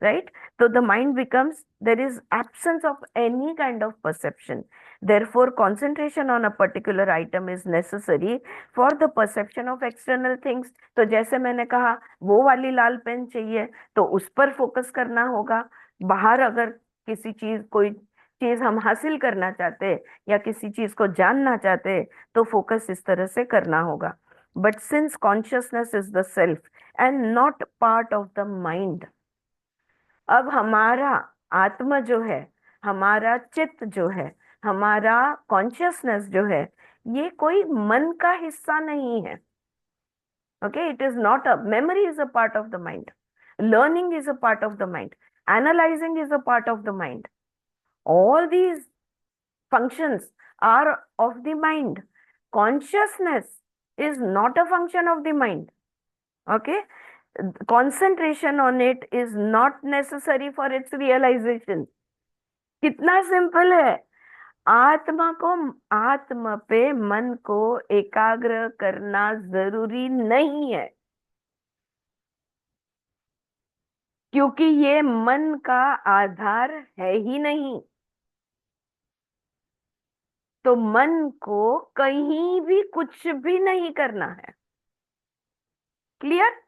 right? So the mind becomes, there is absence of any kind of perception. Therefore, concentration on a particular item is necessary for the perception of external things. तो जैसे मैंने कहा, वो वाली लाल पेन चाहिए तो उस पर फोकस करना होगा. बाहर अगर किसी चीज, कोई चीज हम हासिल करना चाहते हैं या किसी चीज को जानना चाहते हैं, तो फोकस इस तरह से करना होगा. But since consciousness is the self and not part of the mind, अब हमारा आत्मा जो है, हमारा चित्त जो है, हमारा कॉन्शियसनेस जो है, ये कोई मन का हिस्सा नहीं है. Okay, it is not a, memory is a part of the mind, learning is a part of the mind, analysing is a part of the mind. All these functions are of the mind. Consciousness is not a function of the mind. Okay? Concentration on it is not necessary for its realization. कितना सिंपल है. आत्मा को, आत्मा पे मन को एकाग्र करना जरूरी नहीं है, क्योंकि ये मन का आधार है ही नहीं. तो मन को कहीं भी कुछ भी नहीं करना है. क्लियर?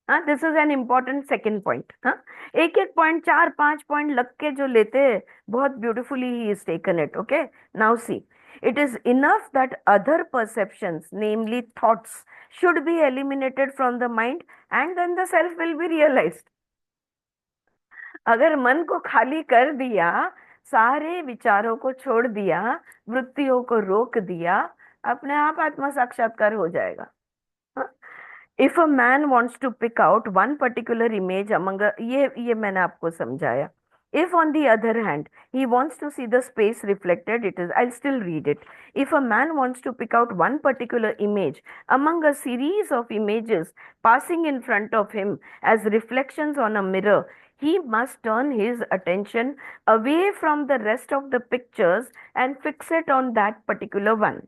हाँ, this is an important second point. हाँ, एक एक पॉइंट, 4-5 पॉइंट लग के जो लेते हैं, बहुत beautifully he is taken it. Okay, now see, it is enough that other perceptions, namely thoughts, should be eliminated from the mind and then the self will be realized. अगर मन को खाली कर दिया, सारे विचारों को छोड़ दिया, वृत्तियों को रोक दिया, अपने आप आत्मा साक्षात्कार हो जाएगा. If a man wants to pick out one particular image among a, ये मैंने आपको समझाया. If on the other hand he wants to see the space reflected, it is, I'll still read it. If a man wants to pick out one particular image among a series of images passing in front of him as reflections on a mirror, he must turn his attention away from the rest of the pictures and fix it on that particular one.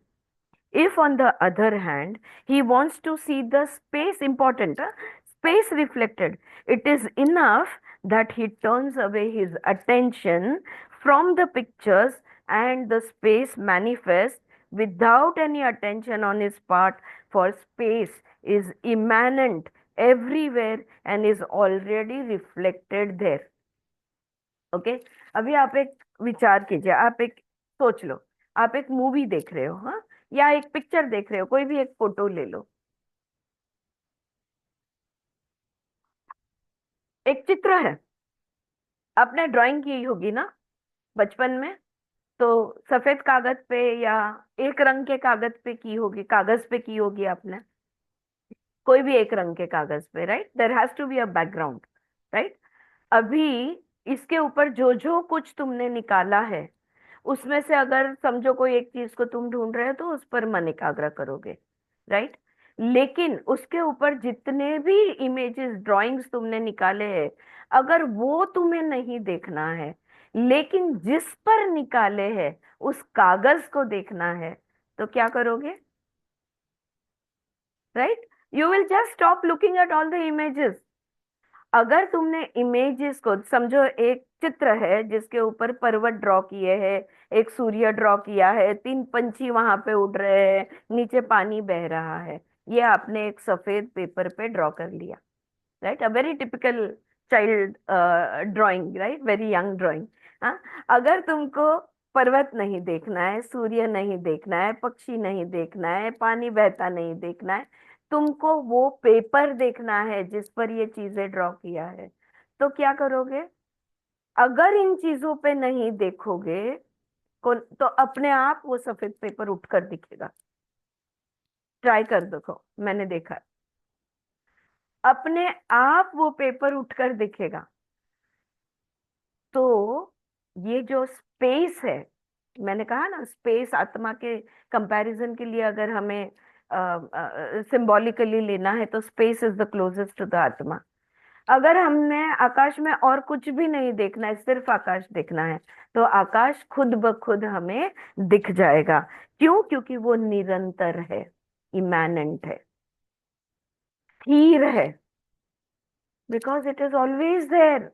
If, on the other hand, he wants to see the space, important, space reflected, it is enough that he turns away his attention from the pictures and the space manifests without any attention on his part, for space is immanent everywhere and is already reflected there. Okay अभी आप एक विचार कीजिए, आप एक सोच लो, आप एक मूवी देख रहे हो, हाँ, या एक पिक्चर देख रहे हो, कोई भी एक फोटो ले लो, एक चित्र है, आपने ड्राइंग की होगी ना बचपन में, तो सफेद कागज पे या एक रंग के कागज पे की होगी, कागज पे की होगी आपने, कोई भी एक रंग के कागज पे, right, there has to be a background, right. अभी इसके ऊपर जो जो कुछ तुमने निकाला है, उसमें से अगर समझो कोई एक चीज को तुम ढूंढ रहे हो तो उस पर मन एकाग्र करोगे, राइट। लेकिन उसके ऊपर जितने भी इमेजेस ड्राइंग्स तुमने निकाले हैं, अगर वो तुम्हें नहीं देखना है, लेकिन जिस पर निकाले हैं उस कागज को देखना है, तो क्या करोगे, right. You will just stop looking at all the images. अगर तुमने इमेजेस को समझो, एक चित्र है जिसके ऊपर पर्वत ड्रॉ किए हैं, एक सूर्य ड्रॉ किया है, 3 पंछी वहां पे उड़ रहे हैं, नीचे पानी बह रहा है, ये आपने एक सफेद पेपर पे ड्रॉ कर लिया, right, a very typical child drawing, right, very young drawing. हाँ, अगर तुमको पर्वत नहीं देखना है, सूर्य नहीं देखना है, पक्षी नहीं देखना है, पानी बहता नहीं देखना है, तुमको वो पेपर देखना है जिस पर ये चीजें ड्रॉ किया है, तो क्या करोगे, अगर इन चीजों पे नहीं देखोगे तो अपने आप वो सफेद पेपर उठकर दिखेगा। ट्राई कर देखो, मैंने देखा है, अपने आप वो पेपर उठकर दिखेगा। तो ये जो स्पेस है, मैंने कहा ना, स्पेस आत्मा के कंपैरिजन के लिए अगर हमें सिंबॉलिकली लेना है, तो space is the closest to the आत्मा। अगर हमने आकाश में और कुछ भी नहीं देखना है, सिर्फ आकाश देखना है, तो आकाश खुद ब खुद हमें दिख जाएगा। क्यों? क्योंकि वो निरंतर है, इमैनेंट है, स्थिर है, because it is always there,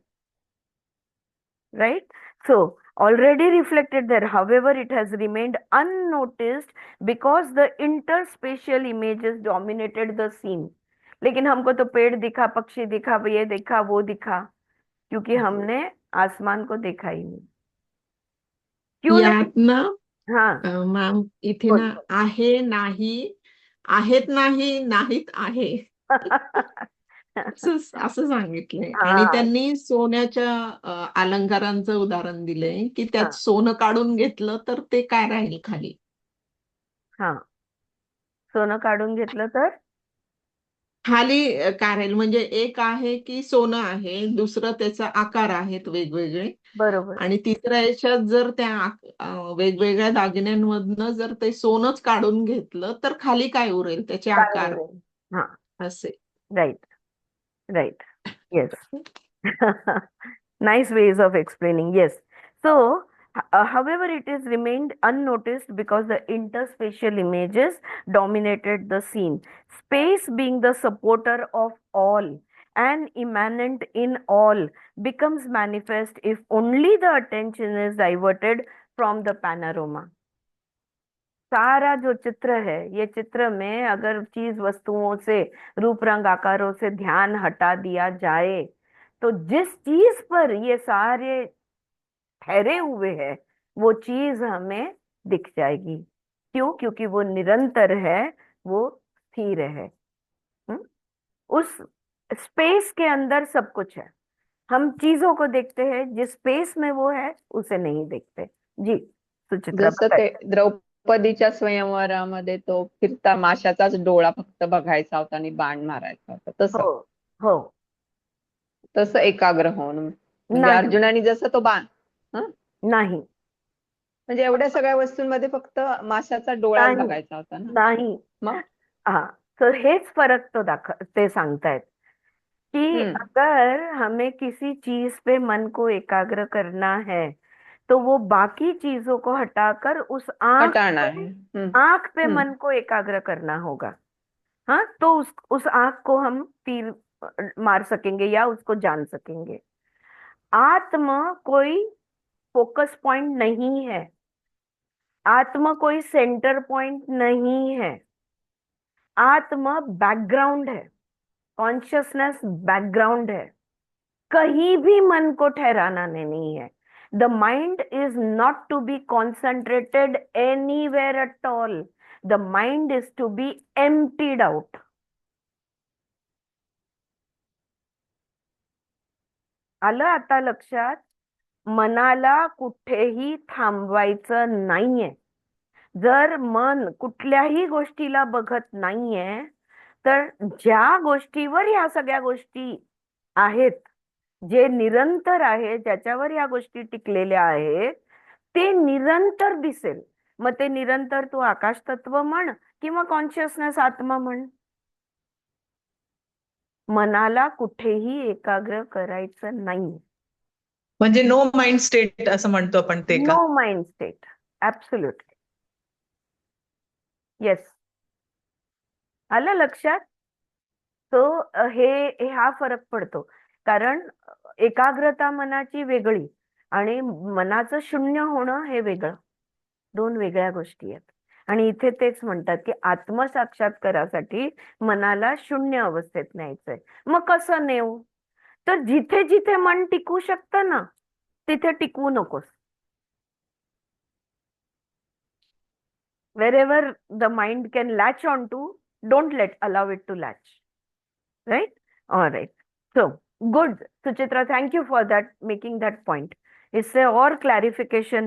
right? So already reflected there, however it has remained unnoticed because the interspatial images dominated the scene. लेकिन हमको तो पेड़ दिखा, पक्षी दिखा, ये दिखा, वो दिखा, क्योंकि हमने आसमान को देखा ही नहीं। क्यों नहीं? यात ना हाँ, मॅम इथे बोल ना आहे नाही आहेत नाही नाहीत आहे असं असं सांगितलंय आणि हाँ त्यांनी सोन्याच्या अलंकारांचं उदाहरण दिलंय की त्यात हाँ सोनं काढून घेतलं तर ते काय राहील खाली. हाँ, सोनं काढून घेतलं तर खाली काय राहील म्हणजे एक आहे की सोनं आहे, दुसरं त्याचा आकार आहेत वेगवेगळे बरोबर, आणि तिसऱ्या याच्यात जर त्या वेगवेगळ्या दागिन्यांमधनं जर ते सोनंच काढून घेतलं तर खाली काय उरेल त्याचे काय आकार उरेल? हाँ, असे. Right, right, yes. Nice ways of explaining, yes. So however it is remained unnoticed because the interspatial images dominated the scene, space being the supporter of all and immanent in all becomes manifest if only the attention is diverted from the panorama. सारा जो चित्र है, ये चित्र में अगर चीज वस्तुओं से, रूप रंग आकारों से ध्यान हटा दिया जाए, तो जिस चीज पर ये सारे ठहरे हुए हैं वो चीज हमें दिख जाएगी। क्यों? क्योंकि वो निरंतर है, वो स्थिर है। हम्म? उस स्पेस के अंदर सब कुछ है। हम चीजों को देखते हैं, जिस स्पेस में वो है उसे नहीं देखते। जी सुचित्रा, जसं ते द्रौपदीच्या स्वयंवरामध्ये तो फिरता माशाचाच डोळा फक्त बघायचा होता आणि बाण मारायचा होता, तसं हो हो, तसं एकाग्र होऊन म्हणजे नाही अर्जुनाने जसं तो बाण नाही म्हणजे एवढ्या सगळ्या वस्तूंमध्ये फक्त माशाचा डोळाच नाही बघायचा होता ना. नाही, मग हा, तर हेच फरक ते सांगतायत कि अगर हमें किसी चीज पे मन को एकाग्र करना है तो वो बाकी चीजों को हटाकर उस हटाना है। आंख पे हम्म मन को एकाग्र करना होगा। हाँ, तो उस आंख को हम तीर मार सकेंगे या उसको जान सकेंगे। आत्मा कोई फोकस पॉइंट नहीं है, आत्मा कोई सेंटर पॉइंट नहीं है, आत्मा बैकग्राउंड है, कॉन्शियसनेस बैकग्राउंड है। कहीं भी मन को ठहराना नहीं है। The mind is not to be concentrated anywhere at all. The mind is to be emptied out. आलं आता लक्षात? मनाला कुठेही थांबवायचं नाहीये. जर मन कुठल्याही गोष्टीला बघत नाहीये तर ज्या गोष्टीवर ह्या सगळ्या गोष्टी आहेत, जे निरंतर आहे, ज्याच्यावर ह्या गोष्टी टिकलेल्या आहेत, ते निरंतर दिसेल. मग ते निरंतर तू आकाश तत्व म्हण किंवा कॉन्शियसनेस आत्मा म्हण. मनाला कुठेही एकाग्र करायचं नाही. म्हणजे नो माइंड स्टेट असं म्हणतो आपण ते का? No mind state. Absolutely. Yes. आलं लक्षात? तो हा फरक पडतो. कारण एकाग्रता मनाची वेगळी आणि मनाचं शून्य होणं हे वेगळं. दोन वेगळ्या गोष्टी आहेत. आणि इथे तेच म्हणतात की आत्मसाक्षात्कारासाठी मनाला शून्य अवस्थेत न्यायचंय. मग कसं नेऊ? तर जिथे जिथे मन टिकू शकतं ना, तिथे टिकवू नकोस. wherever the mind can latch onto, don't allow it to latch. Right? All right. So, good. Suchitra, thank you for that, making that point. इससे और clarification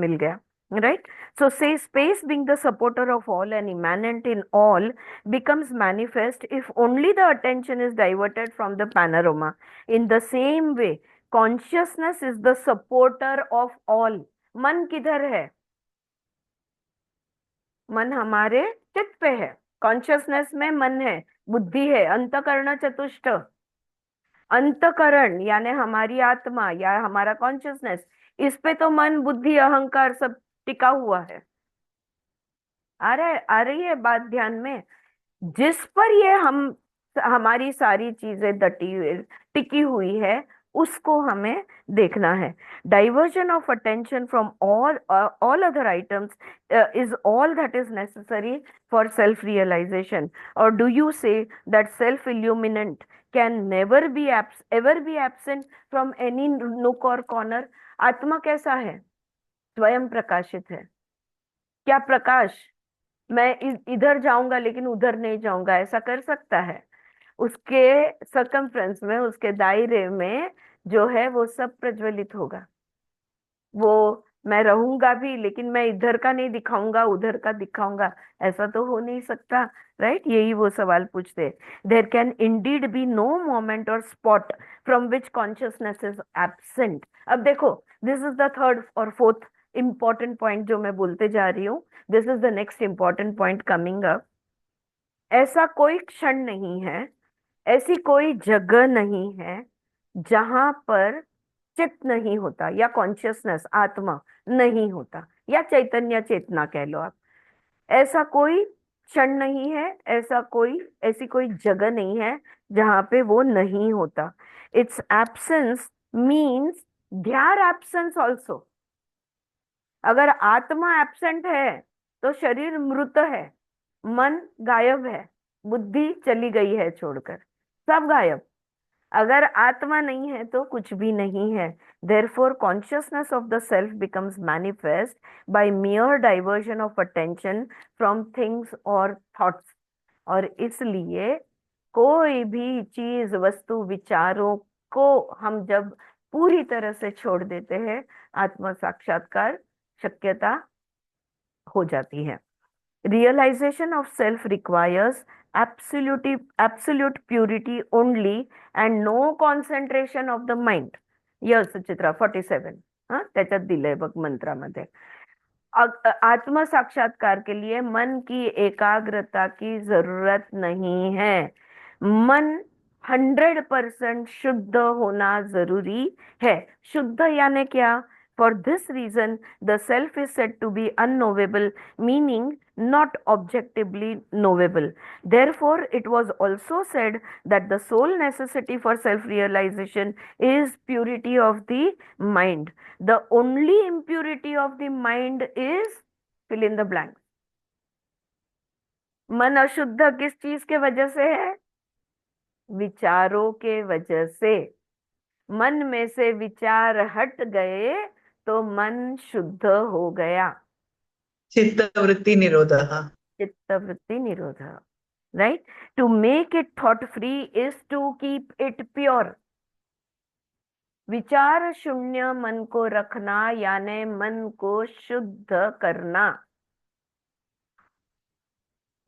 मिल गया. Right? So, say space being the supporter of all and immanent in all becomes manifest if only the attention is diverted from the panorama. In the same way, consciousness is the supporter of all. मन किधर है? मन हमारे चित्त पे है. कॉन्शियसनेस में मन है, बुद्धि है, अंतकरण चतुष्ट. अंतकरण यानी हमारी आत्मा या हमारा कॉन्शियसनेस, इस पे तो मन, बुद्धि, अहंकार सब टिका हुआ है. आ रही है बात ध्यान में? जिस पर ये हमारी सारी चीजें टिकी हुई है, उसको हमें देखना है. Diversion of attention from all other items is all that is necessary for self realization. और do you say that self illuminant can never be ever be absent from any nook or corner? आत्मा कैसा है? स्वयं प्रकाशित है. क्या प्रकाश मैं इधर जाऊंगा लेकिन उधर नहीं जाऊंगा ऐसा कर सकता है? उसके सर्कमफ्रेंस में, उसके दायरे में जो है वो सब प्रज्वलित होगा. वो मैं रहूंगा भी लेकिन मैं इधर का नहीं दिखाऊंगा, उधर का दिखाऊंगा, ऐसा तो हो नहीं सकता. राइट? यही वो सवाल पूछते. There can indeed be no moment or spot from which consciousness is absent. अब देखो, this is the third or fourth important point जो मैं बोलते जा रही हूँ. This is the next important point coming up. ऐसा कोई क्षण नहीं है, ऐसी कोई जगह नहीं है जहां पर चित्त नहीं होता या कॉन्शियसनेस आत्मा नहीं होता या चैतन्य चेतना कह लो आप. ऐसा कोई क्षण नहीं है, ऐसी कोई जगह नहीं है जहां पे वो नहीं होता. It's absence means there absence also. अगर आत्मा एब्सेंट है तो शरीर मृत है, मन गायब है, बुद्धि चली गई है छोड़कर, सब गायब. अगर आत्मा नहीं है तो कुछ भी नहीं है. Therefore, consciousness of the self becomes manifest by mere diversion of attention from things or thoughts. और इसलिए कोई भी चीज, वस्तु, विचारों को हम जब पूरी तरह से छोड़ देते हैं, आत्म साक्षात्कार शक्यता हो जाती है. Realization of self requires absolute purity only and no concentration of the mind. Yes, Suchitra, 47. हाँ, त्याच्यात दिलंय बघ मंत्रामध्ये. आत्म साक्षात्कार के लिए मन की एकाग्रता की जरूरत नहीं है. मन 100% शुद्ध होना जरूरी है। शुद्ध यानी क्या? For this reason the self is said to be unknowable, meaning not objectively knowable. Therefore, it was also said that the sole necessity for self-realization is purity of the mind. The only impurity of the mind is fill in the blank. मन अशुद्ध किस चीज के वजह से है? विचारों के वजह से। मन में से विचार हट गए तो मन शुद्ध हो गया। चित्तवृत्ति निरोधः। चित्तवृत्ति निरोध, right? To make it thought free is to keep it pure. विचार शून्य मन को रखना यानी मन को शुद्ध करना।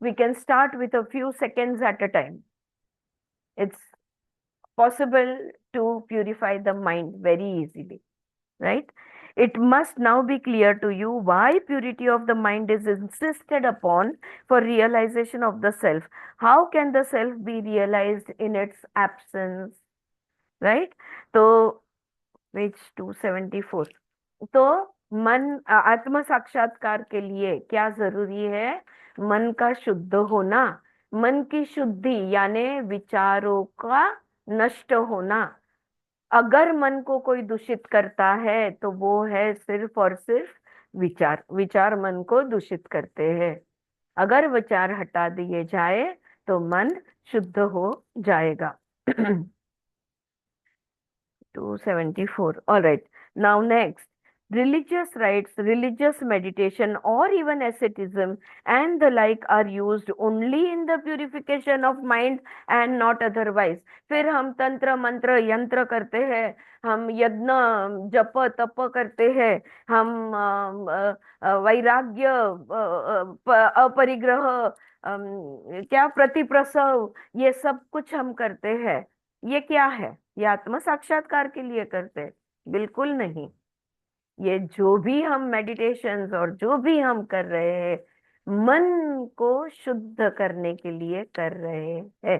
We can start with a few seconds at a time. It's possible to purify the mind very easily, right? It must now be clear to you why purity of the mind is insisted upon for realization of the self. How can the self be realized in its absence, right? तो page 274. तो मन आत्म साक्षात्कार के लिए क्या जरूरी है? मन का शुद्ध होना। मन की शुद्धि यानी विचारों का नष्ट होना। अगर मन को कोई दूषित करता है तो वो है सिर्फ और सिर्फ विचार। विचार मन को दूषित करते हैं। अगर विचार हटा दिए जाए तो मन शुद्ध हो जाएगा। 274. All right. Now next, religious rites, religious meditation, or even asceticism and the like are used only in the purification of mind and not otherwise. फिर हम तंत्र मंत्र यंत्र करते हैं, हम यज्ञ जप तप करते हैं, हम वैराग्य अपरिग्रह क्या प्रतिप्रसव, ये सब कुछ हम करते हैं। ये क्या है? ये आत्म साक्षात्कार के लिए करते? बिल्कुल नहीं। ये जो भी हम मेडिटेशंस और जो भी हम कर रहे हैं मन को शुद्ध करने के लिए कर रहे हैं,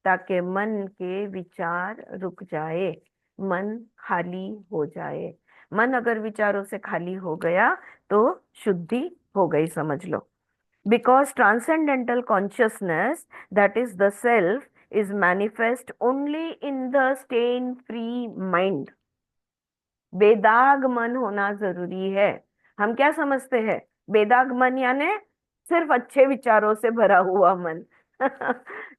ताकि मन के विचार रुक जाए, मन खाली हो जाए। मन अगर विचारों से खाली हो गया तो शुद्धि हो गई, समझ लो। Because transcendental consciousness, that is the self, is manifest only in the stain-free mind. बेदाग मन होना जरूरी है। हम क्या समझते हैं? बेदाग मन यानी सिर्फ अच्छे विचारों से भरा हुआ मन।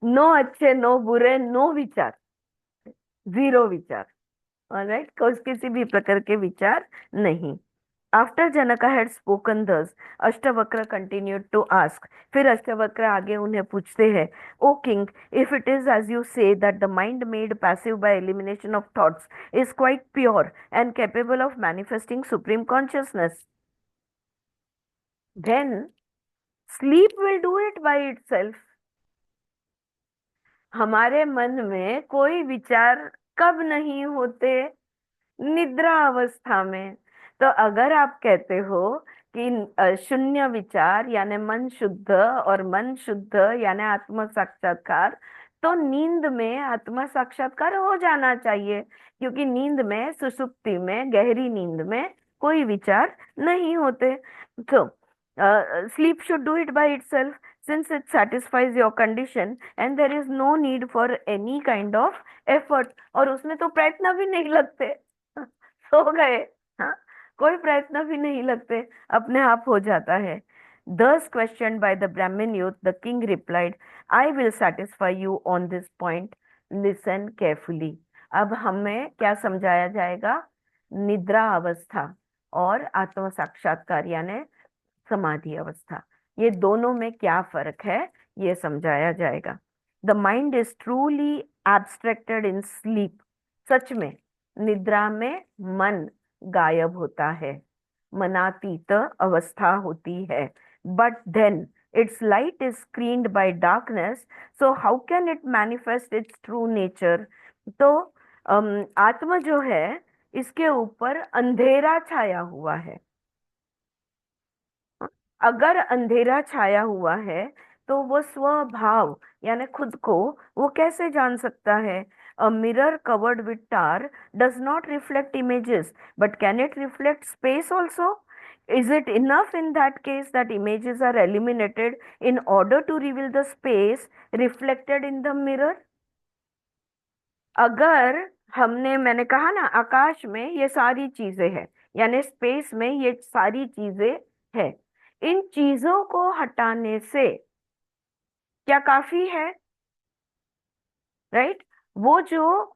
नो अच्छे, नो बुरे, नो विचार, जीरो विचार। ऑलराइट, किसी भी प्रकार के विचार नहीं। After Janaka had spoken thus, Ashtavakra continued to ask. फिर अष्टवक्र आगे उन्हें पूछते हैं, O king, if it is as you say that the mind made passive by elimination of thoughts is quite pure and capable of manifesting supreme consciousness, then sleep will do it by itself. हमारे मन में कोई विचार कब नहीं होते? निद्रा अवस्था में। तो अगर आप कहते हो कि शून्य विचार यानी मन शुद्ध और मन शुद्ध यानी आत्म साक्षात्कार, तो नींद में आत्म साक्षात्कार हो जाना चाहिए, क्योंकि नींद में, सुषुप्ति में, गहरी नींद में कोई विचार नहीं होते। तो sleep should do it by itself since it satisfies your condition and there is no need for any kind of effort. और उसमें तो प्रयत्न भी नहीं लगते। सो गए, हाँ, कोई प्रयत्न भी नहीं लगते, अपने आप हो जाता है। Thus questioned by the Brahmin youth, the king replied, I will satisfy you on this point. Listen carefully. अब हमें क्या समझाया जाएगा? निद्रा अवस्था और आत्म साक्षात्कार यानी समाधि अवस्था, ये दोनों में क्या फर्क है ये समझाया जाएगा। The mind is truly abstracted in sleep. सच में निद्रा में मन गायब होता है, मनातीत अवस्था होती है। But then its light is screened by darkness, so how can it manifest its true nature? तो आत्मा जो है इसके ऊपर अंधेरा छाया हुआ है। अगर अंधेरा छाया हुआ है तो वो स्वभाव यानी खुद को वो कैसे जान सकता है? A mirror covered with tar does not reflect images, but can it reflect space also? Is it enough in that case that images are eliminated in order to reveal the space reflected in the mirror? अगर मैंने कहा ना, आकाश में ये सारी चीजें हैं, यानी स्पेस में ये सारी चीजें है, इन चीजों को हटाने से क्या काफी है? राइट? वो जो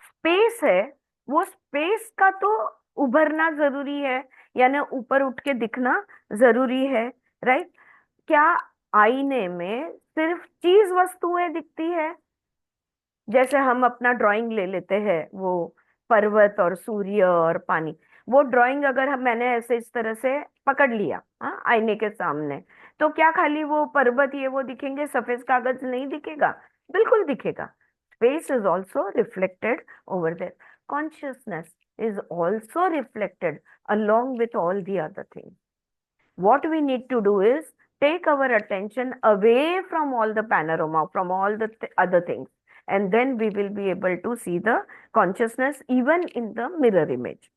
स्पेस है, वो स्पेस का तो उभरना जरूरी है, यानी ऊपर उठ के दिखना जरूरी है। राइट? क्या आईने में सिर्फ चीज वस्तुएं दिखती है? जैसे हम अपना ड्राइंग ले लेते हैं, वो पर्वत और सूर्य और पानी, वो ड्राइंग अगर मैंने ऐसे इस तरह से पकड़ लिया आईने के सामने, तो क्या खाली वो पर्वत ये वो दिखेंगे, सफेद कागज नहीं दिखेगा? बिल्कुल दिखेगा। Space is also reflected over there, consciousness is also reflected along with all the other things. What we need to do is take our attention away from all the panorama, from all the other things, and then we will be able to see the consciousness even in the mirror image.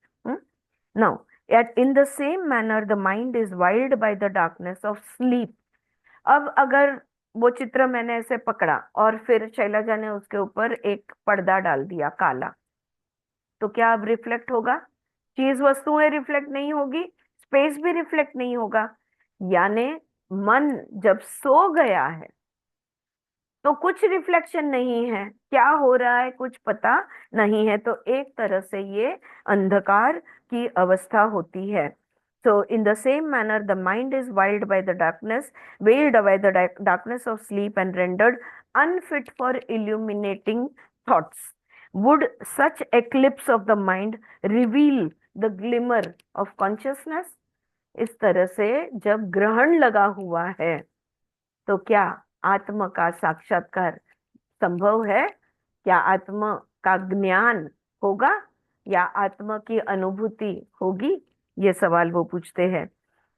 Now, in the same manner, the mind is wild by the darkness of sleep. अब अगर वो चित्र मैंने ऐसे पकड़ा और फिर शैलजा ने उसके ऊपर एक पर्दा डाल दिया काला, तो क्या अब रिफ्लेक्ट होगा? चीज वस्तुएं रिफ्लेक्ट नहीं होगी, स्पेस भी रिफ्लेक्ट नहीं होगा। यानी मन जब सो गया है तो कुछ रिफ्लेक्शन नहीं है, क्या हो रहा है कुछ पता नहीं है, तो एक तरह से ये अंधकार की अवस्था होती है। So in the same manner, the mind is veiled by the darkness, veiled by the darkness of sleep and rendered unfit for illuminating thoughts. Would such eclipse of the mind reveal the glimmer of consciousness? इस तरह से जब ग्रहण लगा हुआ है तो क्या आत्मा का साक्षात्कार संभव है? क्या आत्मा का ज्ञान होगा या आत्मा की अनुभूति होगी? ये सवाल वो पूछते हैं।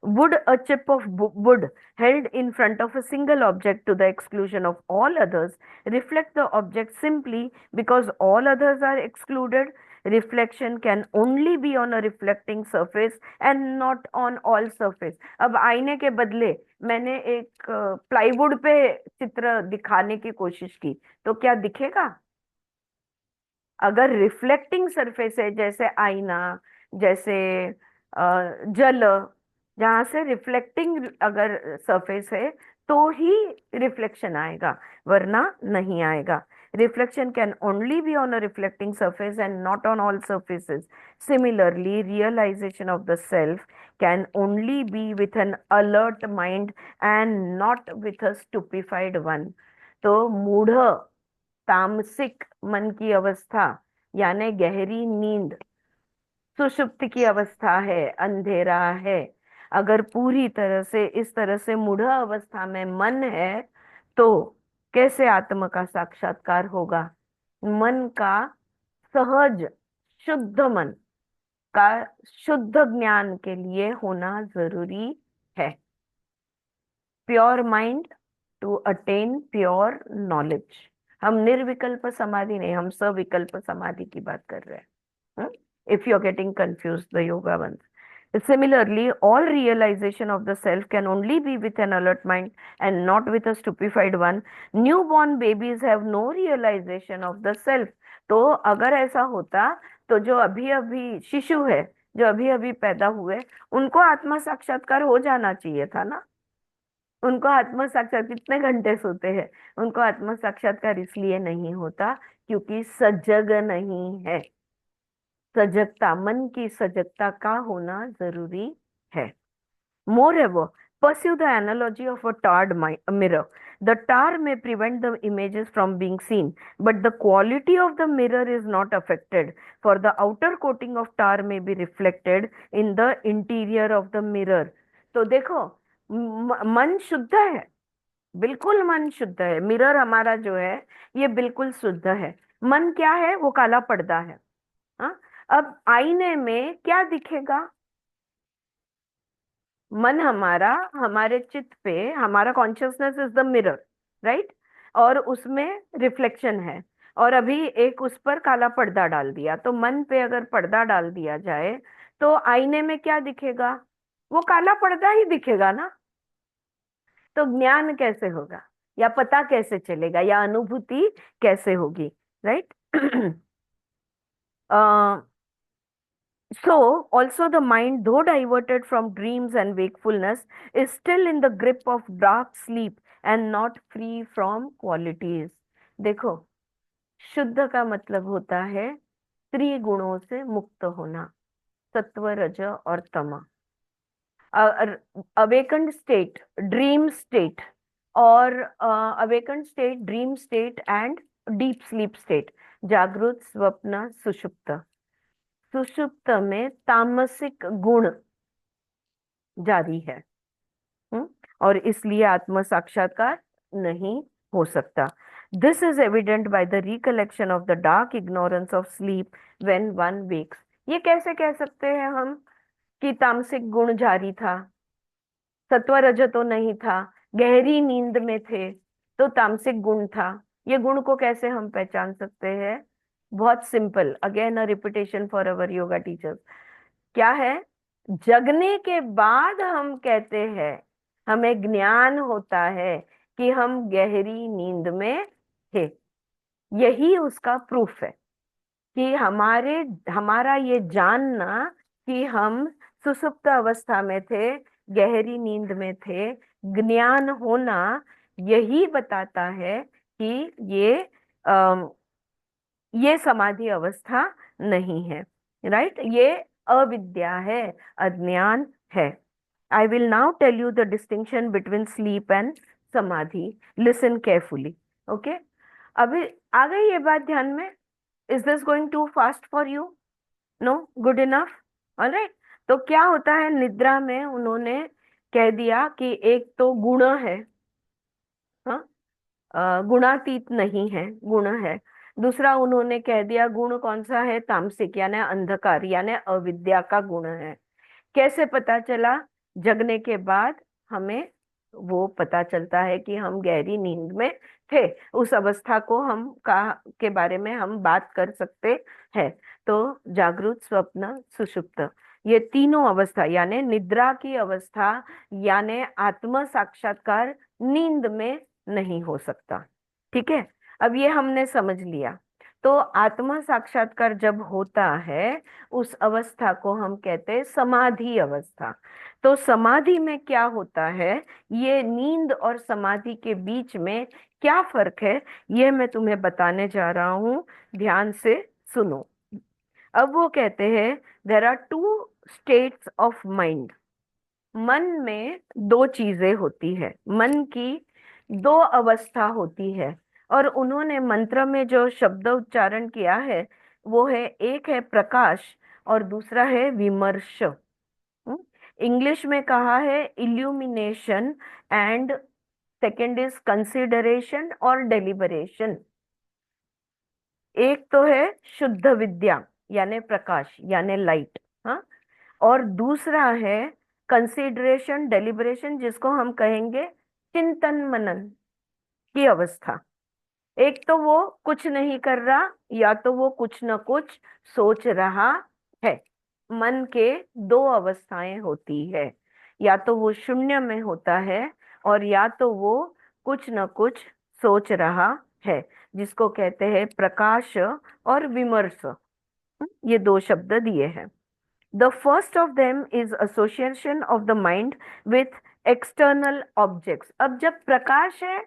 Would a chip of wood held in front of a single object to the exclusion of all others reflect the object simply because all others are excluded? Reflection can only be on a reflecting surface and not on all surface. अब आईने के बदले मैंने एक प्लाईवुड पे चित्र दिखाने की कोशिश की, तो क्या दिखेगा? अगर रिफ्लेक्टिंग सरफेस है, जैसे आईना, जैसे जल, जहां से रिफ्लेक्टिंग अगर सरफेस है तो ही रिफ्लेक्शन आएगा, वरना नहीं आएगा। Reflection can only be on a reflecting surface and not on all surfaces. Similarly, realization of the self can only be with an alert mind and not with a stupefied one. तो मूढ़ तामसिक मन की अवस्था यानी गहरी नींद, सुषुप्ति की अवस्था है, अंधेरा है। अगर पूरी तरह से इस तरह से मूढ़ अवस्था में मन है तो कैसे आत्मा का साक्षात्कार होगा? मन का सहज शुद्ध मन का शुद्ध ज्ञान के लिए होना जरूरी है। Pure mind to attain pure knowledge. हम निर्विकल्प समाधि नहीं, हम सविकल्प समाधि की बात कर रहे हैं। If you are getting confused, the yoga ones. Similarly, all realization of the self can only be with an alert mind and not with a stupefied one. Newborn babies have no realization of the self. तो अगर ऐसा होता तो जो अभी अभी शिशु है, जो अभी अभी पैदा हुए, उनको आत्मा साक्षात्कार हो जाना चाहिए था ना। उनको आत्मा साक्षात्कार कितने घंटे सोते हैं, उनको आत्मा साक्षात्कार इसलिए नहीं होता क्योंकि सजग नहीं है। सजगता, मन की सजगता का होना जरूरी है। Moreover, pursue the analogy of a tarred mirror. The tar may prevent the images from being seen, but the quality of the mirror is not affected, for the outer coating of tar may be reflected in the interior of the mirror. तो देखो, मन शुद्ध है, बिल्कुल मन शुद्ध है। मिरर हमारा जो है ये बिल्कुल शुद्ध है। मन क्या है? वो काला पर्दा है। हाँ, अब आईने में क्या दिखेगा? मन हमारा, हमारे चित्त पे, हमारा consciousness is the mirror, right? और उसमें रिफ्लेक्शन है, और अभी एक उस पर काला पर्दा डाल दिया, तो मन पे अगर पर्दा डाल दिया जाए तो आईने में क्या दिखेगा? वो काला पर्दा ही दिखेगा ना। तो ज्ञान कैसे होगा, या पता कैसे चलेगा, या अनुभूति कैसे होगी, right? So, also the mind, though diverted from dreams and wakefulness, is still in the grip of dark sleep and not free from qualities. देखो, शुद्ध का मतलब होता है त्रिगुणों से मुक्त होना, सत्व, रज और तम। अवेकन्ड स्टेट, ड्रीम स्टेट, और awakened state, dream state and deep sleep state, जागृत, स्वप्न, सुषुप्त। सुषुप्त में तामसिक गुण जारी है, और इसलिए आत्म साक्षात्कार नहीं हो सकता। This is evident by the recollection of the dark ignorance of sleep when one wakes. ये कैसे कह सकते हैं हम कि तामसिक गुण जारी था? सत्व रज तो नहीं था, गहरी नींद में थे तो तामसिक गुण था। ये गुण को कैसे हम पहचान सकते हैं? बहुत simple, again a repetition for our yoga teachers. क्या है? जगने के बाद हम कहते हैं, हमें ज्ञान होता है कि हम गहरी नींद में थे। यही उसका प्रूफ है कि हमारा ये जानना कि हम सुसुप्त अवस्था में थे, गहरी नींद में थे, ज्ञान होना, यही बताता है कि ये समाधि अवस्था नहीं है, राइट? ये अविद्या है, अज्ञान है। I will now tell you the distinction between sleep and samadhi. Listen carefully, okay? अभी आ गई ये बात ध्यान में? Is this going too fast for you? No? Good enough? Alright. तो क्या होता है निद्रा में? उन्होंने कह दिया कि एक तो गुण है, हाँ, गुणातीत नहीं है, गुण है। दूसरा उन्होंने कह दिया गुण कौन सा है? तामसिक, यानी अंधकार, यानी अविद्या का गुण है। कैसे पता चला? जगने के बाद हमें वो पता चलता है कि हम गहरी नींद में थे। उस अवस्था को हम के बारे में हम बात कर सकते हैं। तो जागृत, स्वप्न, सुषुप्त, ये तीनों अवस्था, यानी निद्रा की अवस्था, यानी आत्म साक्षात्कार नींद में नहीं हो सकता। ठीक है, अब ये हमने समझ लिया। तो आत्म साक्षात्कार जब होता है, उस अवस्था को हम कहते हैं समाधि अवस्था। तो समाधि में क्या होता है, ये नींद और समाधि के बीच में क्या फर्क है, ये मैं तुम्हें बताने जा रहा हूं, ध्यान से सुनो। अब वो कहते हैं there are two states of mind. मन में दो चीजें होती है, मन की दो अवस्था होती है, और उन्होंने मंत्र में जो शब्द उच्चारण किया है वो है, एक है प्रकाश और दूसरा है विमर्श। इंग्लिश में कहा है illumination, and second is consideration और डेलिबरेशन। एक तो है शुद्ध विद्या, यानी प्रकाश, यानी लाइट, हाँ, और दूसरा है कंसिडरेशन, डेलिबरेशन, जिसको हम कहेंगे चिंतन मनन की अवस्था। एक तो वो कुछ नहीं कर रहा, या तो वो कुछ न कुछ सोच रहा है। मन के दो अवस्थाएं होती है, या तो वो शून्य में होता है, और या तो वो कुछ न कुछ सोच रहा है, जिसको कहते हैं प्रकाश और विमर्श। ये दो शब्द दिए हैं। The first of them is association of the mind with external objects. अब जब प्रकाश है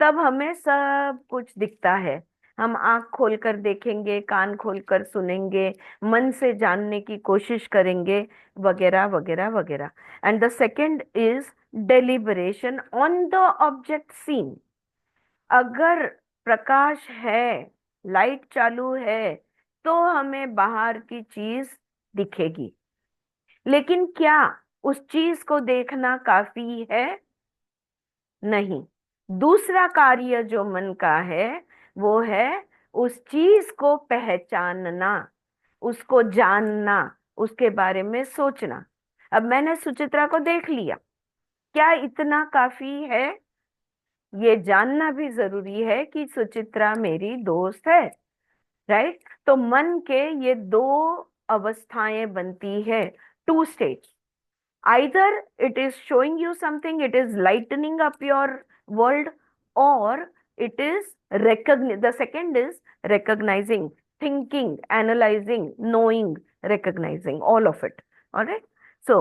तब हमें सब कुछ दिखता है, हम आंख खोलकर देखेंगे, कान खोलकर सुनेंगे, मन से जानने की कोशिश करेंगे, वगैरह वगैरह वगैरह। And the second is deliberation on the object seen. अगर प्रकाश है, लाइट चालू है, तो हमें बाहर की चीज दिखेगी, लेकिन क्या उस चीज को देखना काफी है? नहीं। दूसरा कार्य जो मन का है वो है उस चीज को पहचानना, उसको जानना, उसके बारे में सोचना। अब मैंने सुचित्रा को देख लिया, क्या इतना काफी है? ये जानना भी जरूरी है कि सुचित्रा मेरी दोस्त है, राइट? तो मन के ये दो अवस्थाएं बनती है, two states. either it is showing you something, it is lightening up your world, or it is the second is recognizing, thinking, analyzing, knowing, recognizing, all of it. all right, so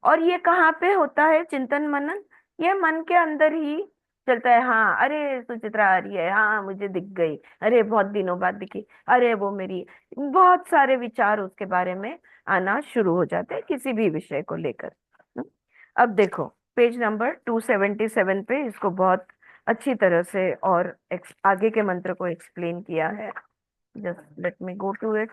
और ये कहाँ पे होता है चिंतन मनन? ये मन के अंदर ही चलता है। हाँ, अरे सुचित्रा आ रही है, हाँ मुझे दिख गई, अरे बहुत दिनों बाद दिखी, अरे वो मेरी, बहुत सारे विचार उसके बारे में आना शुरू हो जाते हैं किसी भी विषय को लेकर। अब देखो पेज नंबर 277 पे इसको बहुत अच्छी तरह से और आगे के मंत्र को एक्सप्लेन किया है। Just let me go to it.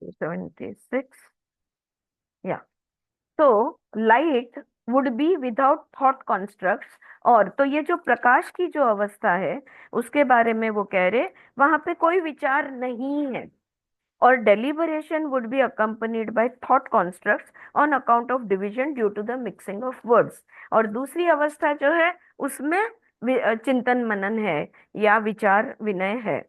276, या तो light would be without thought constructs. और तो ये जो प्रकाश की जो अवस्था है उसके बारे में वो कह रहे, वहां पे कोई विचार नहीं है। और deliberation would be accompanied by thought constructs on account of division due to the mixing of words। और दूसरी अवस्था जो है उसमें चिंतन मनन है या विचार विनय है।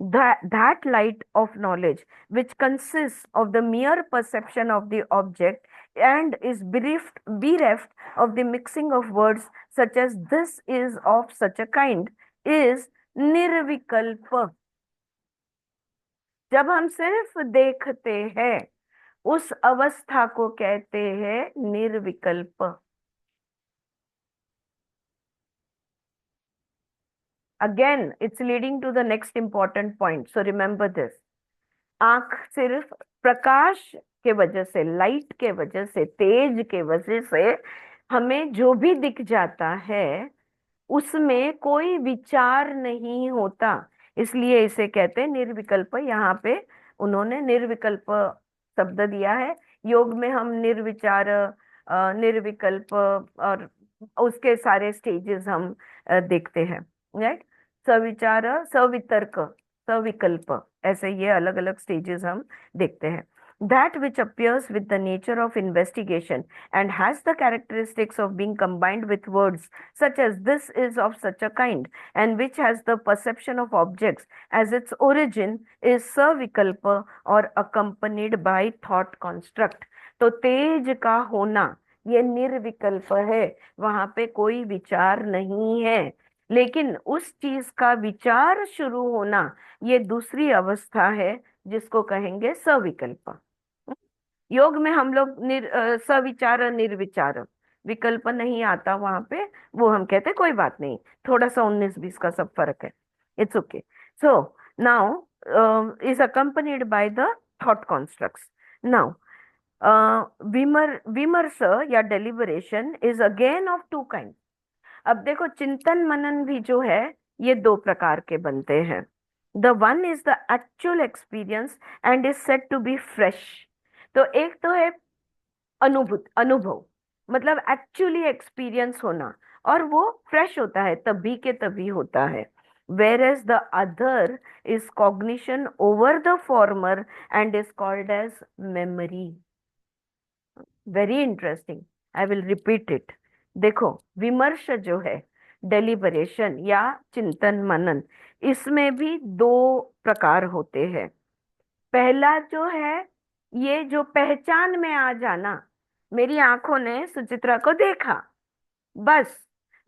that light of knowledge which consists of the mere perception of the object and is bereft of the mixing of words such as this is of such a kind is nirvikalpa। जब हम सिर्फ देखते हैं उस अवस्था को कहते हैं निर्विकल्प। Again it's leading to the next important point, so remember this. आंख सिर्फ प्रकाश के वजह से, लाइट के वजह से, तेज के वजह से हमें जो भी दिख जाता है उसमें कोई विचार नहीं होता, इसलिए इसे कहते हैं निर्विकल्प। यहाँ पे उन्होंने निर्विकल्प शब्द दिया है। योग में हम निर्विचार, निर्विकल्प और उसके सारे स्टेजेस हम देखते हैं, राइट? सविचार, सवितर्क, सविकल्प, ऐसे ये अलग अलग स्टेजेस हम देखते हैं। That which appears with the nature of investigation and has the characteristics of being combined with words such as this is of such a kind and which has the perception of objects as its origin is savikalpa or accompanied by thought construct। तो तेज का होना ये निर्विकल्प है, वहां पे कोई विचार नहीं है। लेकिन उस चीज का विचार शुरू होना ये दूसरी अवस्था है जिसको कहेंगे सविकल्प। योग में हम लोग सविचार निर्विचार, विकल्प नहीं आता वहां पे, वो हम कहते कोई बात नहीं, थोड़ा सा 19-20 का सब फर्क है, it's okay. So now is accompanied by the thought constructs. Now विमर्श या deliberation is again of two kind. अब देखो चिंतन मनन भी जो है ये दो प्रकार के बनते हैं। The one is the actual experience and is said to be fresh. तो एक तो है अनुभव, मतलब एक्चुअली एक्सपीरियंस होना, और वो फ्रेश होता है, तभी के तभी होता है। whereas the other is cognition over the former and is called as memory। very interesting, I will repeat it। देखो विमर्श जो है, डेलिबरेशन या चिंतन मनन, इसमें भी दो प्रकार होते हैं। पहला जो है ये जो पहचान में आ जाना, मेरी आंखों ने सुचित्रा को देखा, बस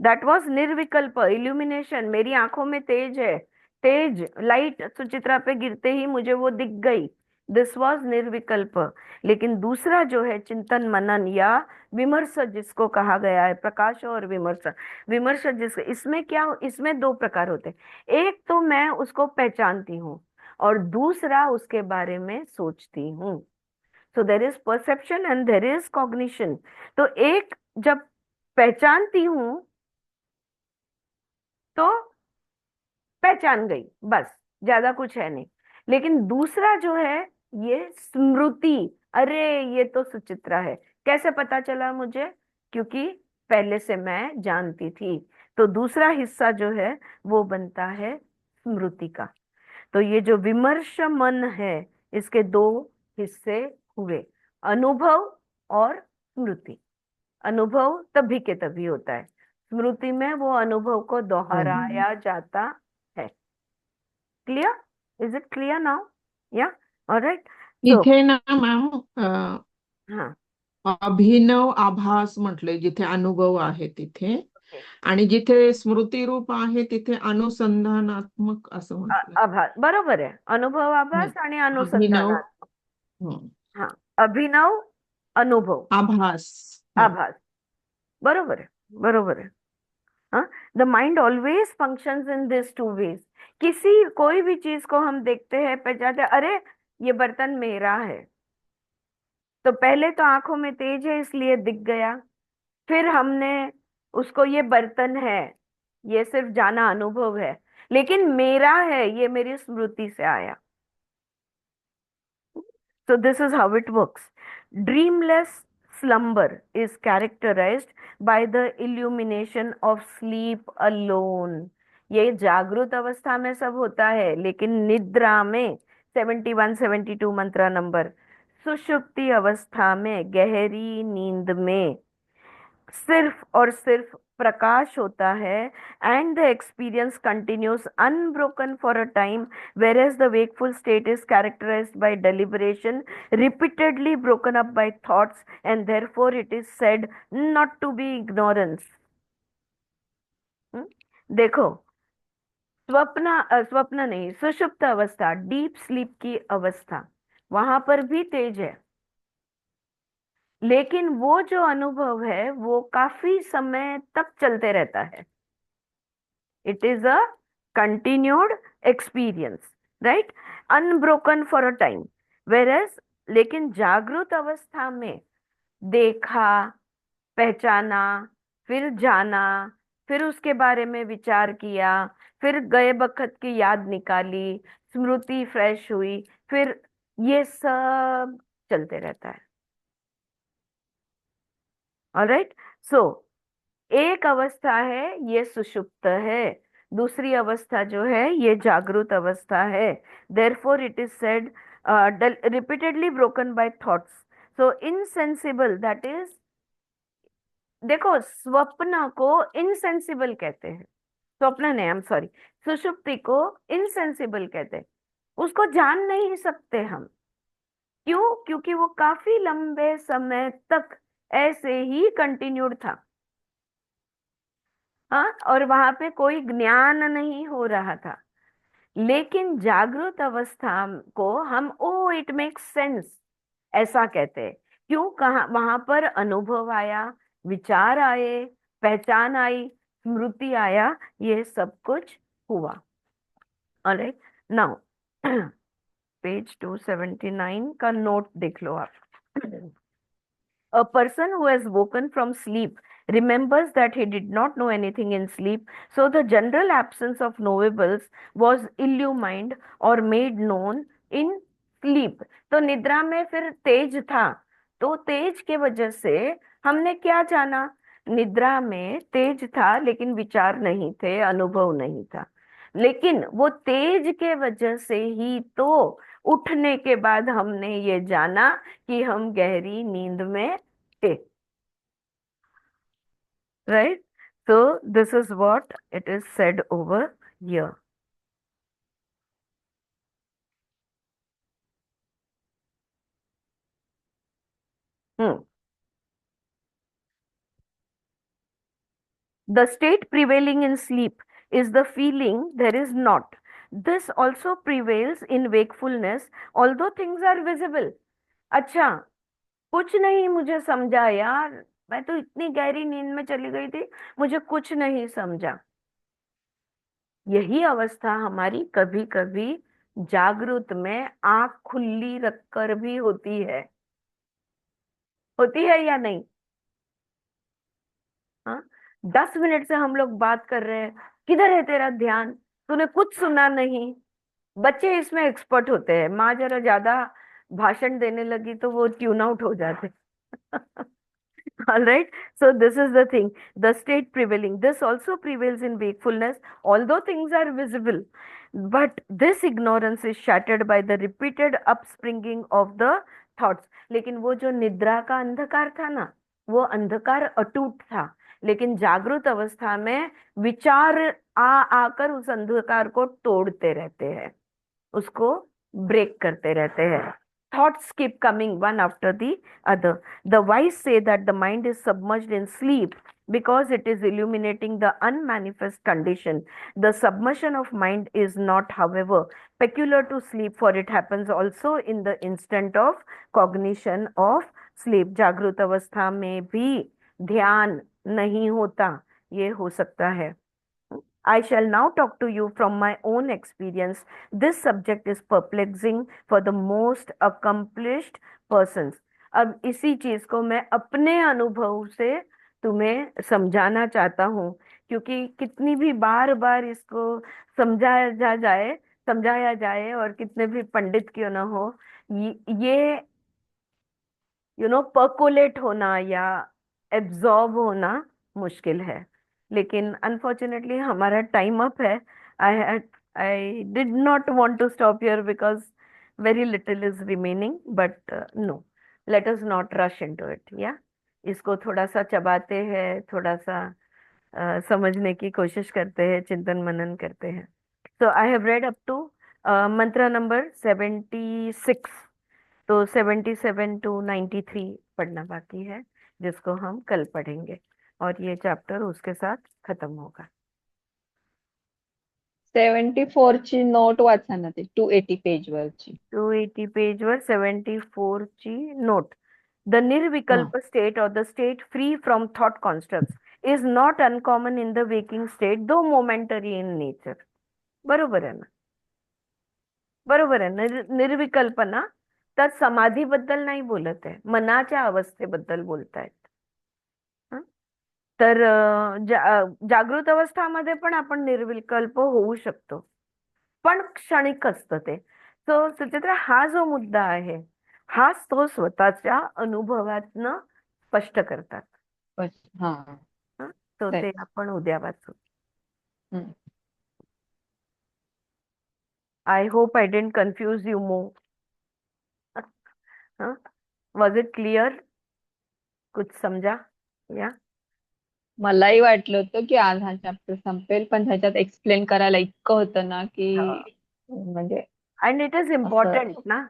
दैट वाज निर्विकल्प इल्यूमिनेशन। मेरी आंखों में तेज है, तेज लाइट सुचित्रा पे गिरते ही मुझे वो दिख गई, दिस वाज निर्विकल्प। लेकिन दूसरा जो है चिंतन मनन या विमर्श जिसको कहा गया है, प्रकाश और विमर्श, विमर्श इसमें क्या, इसमें दो प्रकार होते हैं। एक तो मैं उसको पहचानती हूँ और दूसरा उसके बारे में सोचती हूँ। So there is perception and there is cognition. तो एक जब पहचानती हूं तो पहचान गई, बस ज्यादा कुछ है नहीं। लेकिन दूसरा जो है ये स्मृति, अरे ये तो सुचित्रा है, कैसे पता चला मुझे? क्योंकि पहले से मैं जानती थी। तो दूसरा हिस्सा जो है वो बनता है स्मृति का। तो ये जो विमर्श मन है, इसके दो हिस्से हुए, अनुभव और स्मृति। अनुभव तभी के तभी होता है, स्मृति में वो अनुभव को दोहराया जाता है। Clear? Is it clear now? या ऑलराइट। सो इथे ना मॅम हाँ, अभिनव आभास म्हटलंय जिथे अनुभव आहे तिथे, ओके, आणि जिथे स्मृतिरूप आहे तिथे अनुसंधानात्मक असं म्हटलंय. आभास बरोबर आहे, अनुभव आभास आणि अभिनव अनुसंधानात्मक. हाँ, अभिनव अनुभव आभास. आभास, बरोबर है, बरोबर है. हाँ, the mind always functions in this two ways. कोई भी चीज को हम देखते हैं, पहचानते हैं, अरे ये बर्तन मेरा है, तो पहले तो आंखों में तेज है इसलिए दिख गया, फिर हमने उसको ये बर्तन है, ये सिर्फ जाना अनुभव है, लेकिन मेरा है ये मेरी स्मृति से आया. So this is how it works. Dreamless slumber is characterized by the illumination of sleep alone. ये जागृत अवस्था में सब होता है, लेकिन निद्रा में 71 72 मंत्रा नंबर, सुषुप्ति अवस्था में, गहरी नींद में सिर्फ और सिर्फ प्रकाश होता है, and the experience continues unbroken for a time, whereas the wakeful state is characterized by deliberation repeatedly broken up by thoughts, and therefore it is said not to be ignorance. देखो, स्वप्न नहीं, सुषुप्त अवस्था, डीप स्लीप की अवस्था, वहां पर भी तेज है, लेकिन वो जो अनुभव है वो काफी समय तक चलते रहता है. It is a continued experience, right, unbroken for a time. Whereas लेकिन जागृत अवस्था में देखा, पहचाना, फिर जाना, फिर उसके बारे में विचार किया, फिर गए बखत की याद निकाली, स्मृति फ्रेश हुई, फिर ये सब चलते रहता है. ऑलराइट. सो एक अवस्था है ये सुषुप्त है, दूसरी अवस्था जो है ये जागृत अवस्था है. Therefore it is said repeatedly broken by thoughts. So insensible, that is, देखो स्वप्न को इनसेंसिबल कहते हैं, स्वप्न नहीं, आई एम सॉरी, सुषुप्ति को इनसेंसिबल कहते हैं. उसको जान नहीं सकते हम. क्यों? क्योंकि वो काफी लंबे समय तक ऐसे ही कंटिन्यूड था. हाँ, और वहां पे कोई ज्ञान नहीं हो रहा था. लेकिन जागृत अवस्था को हम ओ इट मेक्स सेंस ऐसा कहते हैं. क्यों? कहा वहां पर अनुभव आया, विचार आए, पहचान आई, स्मृति आया, ये सब कुछ हुआ. ऑलराइट. नाउ पेज 279 का नोट देख लो आप. A person who has woken from sleep remembers that he did not know anything in sleep, so the general absence of knowables was illumined or made known in sleep. तो निद्रा में फिर तेज था, तो तेज के वजह से हमने क्या जाना? निद्रा में तेज था लेकिन विचार नहीं थे, अनुभव नहीं था, लेकिन वो तेज के वजह से ही तो उठने के बाद हमने ये जाना कि हम गहरी नींद में थे. Right. So this is what it is said over here. The state prevailing in sleep is the feeling there is not. This also prevails in wakefulness, although things are visible. अच्छा, कुछ नहीं मुझे समझा यार, मैं तो इतनी गहरी नींद में चली गई थी, मुझे कुछ नहीं समझा. यही अवस्था हमारी कभी कभी जागृत में आंख खुली रखकर भी होती है या नहीं? हाँ, 10 मिनट से हम लोग बात कर रहे हैं, किधर है तेरा ध्यान, तूने कुछ सुना नहीं. बच्चे इसमें एक्सपर्ट होते हैं, माँ जरा ज्यादा भाषण देने लगी तो वो ट्यून आउट हो जाते. All right. So this is the thing. The state prevailing. This also prevails in wakefulness, although things are visible. But this ignorance is shattered by the repeated upspringing of the thoughts. लेकिन वो जो निद्रा का अंधकार था ना, वो अंधकार अटूट था, लेकिन जागृत अवस्था में विचार आ आकर उस अंधकार को तोड़ते रहते हैं, उसको ब्रेक करते रहते हैं. Thoughts keep coming one after the other. The wise say that the mind is submerged in sleep because it is illuminating the unmanifest condition. The submersion of mind is not, however, peculiar to sleep, for it happens also in the instant of cognition of sleep. जागृत अवस्था में भी ध्यान नहीं होता, ये हो सकता है. I shall now talk to you from my own experience. This subject is perplexing for the most accomplished persons. अब इसी चीज को मैं अपने अनुभव से तुम्हें समझाना चाहता हूँ, क्योंकि कितनी भी बार बार इसको समझाया जाए और कितने भी पंडित क्यों ना हो, ये पर्कोलेट होना या एब्जॉर्ब होना मुश्किल है. लेकिन अनफॉर्चुनेटली हमारा टाइम अप है. I did not want to stop here because very little is remaining, but no, let us not rush into it. या इसको थोड़ा सा चबाते हैं, थोड़ा सा समझने की कोशिश करते हैं, चिंतन मनन करते हैं. So I have read up to mantra number 76. तो 77 to 93 पढ़ना बाकी है, जिसको हम कल पढ़ेंगे, और ये चैप्टर उसके साथ खत्म होगा. 74 ची नोट वाचा ना, ते 280 पेज वरची. 280 पेजवर 74 ची नोट. द निर्विकल्प state or the state free from thought constructs is not uncommon in the waking state, though momentary in nature. बरोबर आहे ना? बरोबर आहे. निर्विकल्पना तर समाधीबद्दल नाही बोलत आहे, मनाच्या अवस्थेबद्दल बोलतायत. हं? तर जागृत अवस्थामध्ये पण आपण निर्विकल्प होऊ शकतो, पण क्षणिक असतं ते. सो सुचित्रा, हा जो मुद्दा आहे, हाच तो स्वतःच्या अनुभवातनं स्पष्ट करतात. हा. हं? तो ते आपण उद्या वाचू. Hmm. I hope I didn't confuse you more. Was it clear? कुछ समजा? या मलाही वाटलं होतं की आज हा चॅप्टर संपेल, पण ह्याच्यात एक्सप्लेन करायला इतकं होतं ना की म्हणजे एंड इट इज इम्पोर्टेंट ना,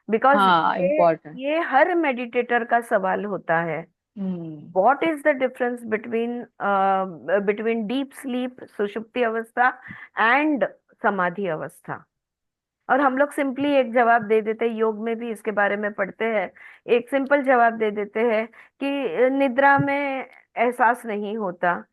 बिकॉज हाँ इम्पोर्टेंट. ये हर मेडिटेटर का सवाल होता है. What is the difference between deep sleep, सुषुप्ति अवस्था, एंड समाधि अवस्था? और हम लोग सिंपली एक जवाब दे देते हैं, योग में भी इसके बारे में पढ़ते हैं, एक सिंपल जवाब दे देते हैं कि निद्रा में एहसास नहीं होता,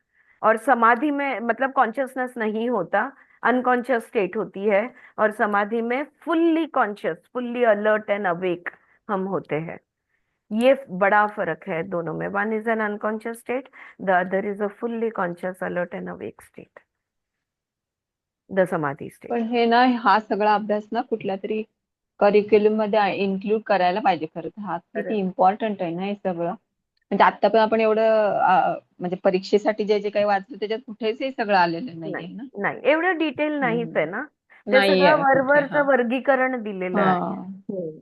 और समाधि में मतलब कॉन्शियसनेस नहीं होता, अनकॉन्शियस स्टेट होती है, और समाधि में fully conscious, fully alert and awake हम होते हैं. ये बड़ा फर्क है दोनों में. One is an unconscious state, the other is a fully conscious alert and awake state, the समाधी स्टेट. पण हे ना, हा सगळा अभ्यास ना कुठल्या तरी करिक्युलम मध्ये इन्क्लूड करायला पाहिजे. खरं तर हा किती इम्पॉर्टंट आहे ना हे सगळं. म्हणजे आता पण आपण एवढं म्हणजे परीक्षेसाठी जे जे काही वाचलं त्याच्यात कुठेच हे सगळं आलेलं नाहीये ना. नाही, एवढं डिटेल नाहीच आहे ना. ते नाही सगळं आहे कुठे. वरवरचं हा. वर्गीकरण दिलेलं आहे हा.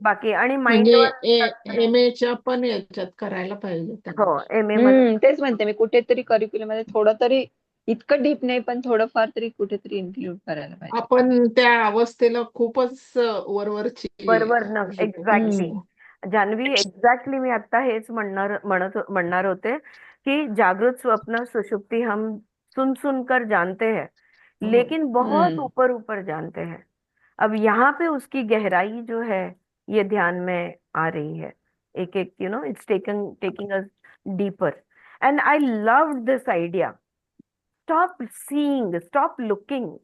बाकी. आणि म्हणजे माइंडवर MA च्या पण याच्यात करायला पाहिजे त्यांनी. हो, MA मध्ये तेच म्हणते मी, कुठेतरी करिक्युलम मध्ये थोडं तरी, इतकं डीप नाही पण थोडंफार तरी कुठेतरी इन्क्लूड करायला पाहिजे. आपण त्या अवस्थेला खूपच वरवरची बरोबर ना. हे एक्झॅक्टली जान्हवी, एक्झॅक्टली मी आता हेच म्हणणार होते की जागृत स्वप्न सुषुप्ति हम सुन सुनकर जानते हैं, लेकिन बहुत ऊपर ऊपर जानते हैं. अब यहाँ पे उसकी गहराई जो है ये ध्यान में आ रही है, एक एक it's taking us deeper. And I love this idea. Stop seeing, stop looking.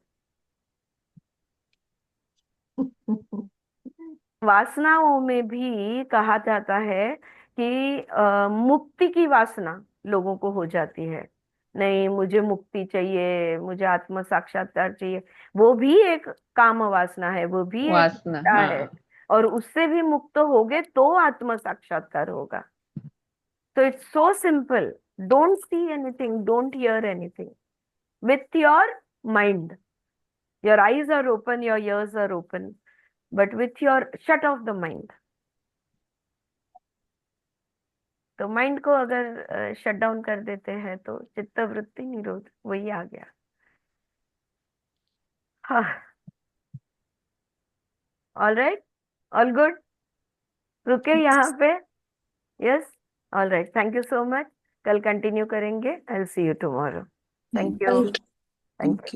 वासनाओं में भी कहा जाता है कि मुक्ति की वासना लोगों को हो जाती है. नहीं, मुझे मुक्ति चाहिए, मुझे आत्म साक्षात्कार चाहिए. वो भी एक काम वासना है, वो भी एक वासना. इच्छा है, और उससे भी मुक्त होगे तो आत्म साक्षात्कार होगा. तो it's so simple. Don't see anything, don't hear anything, with your mind Your eyes are open, your ears are open, but with your shut off the mind. तो माइंड को अगर शट डाउन कर देते हैं तो चित्त वृत्ति निरोध वही आ गया। हाँ, ऑल राइट, ऑल गुड, रुके यहाँ पे। Yes, all right, thank you so much. कल कंटिन्यू करेंगे। I will see you tomorrow. Thank you, thank you.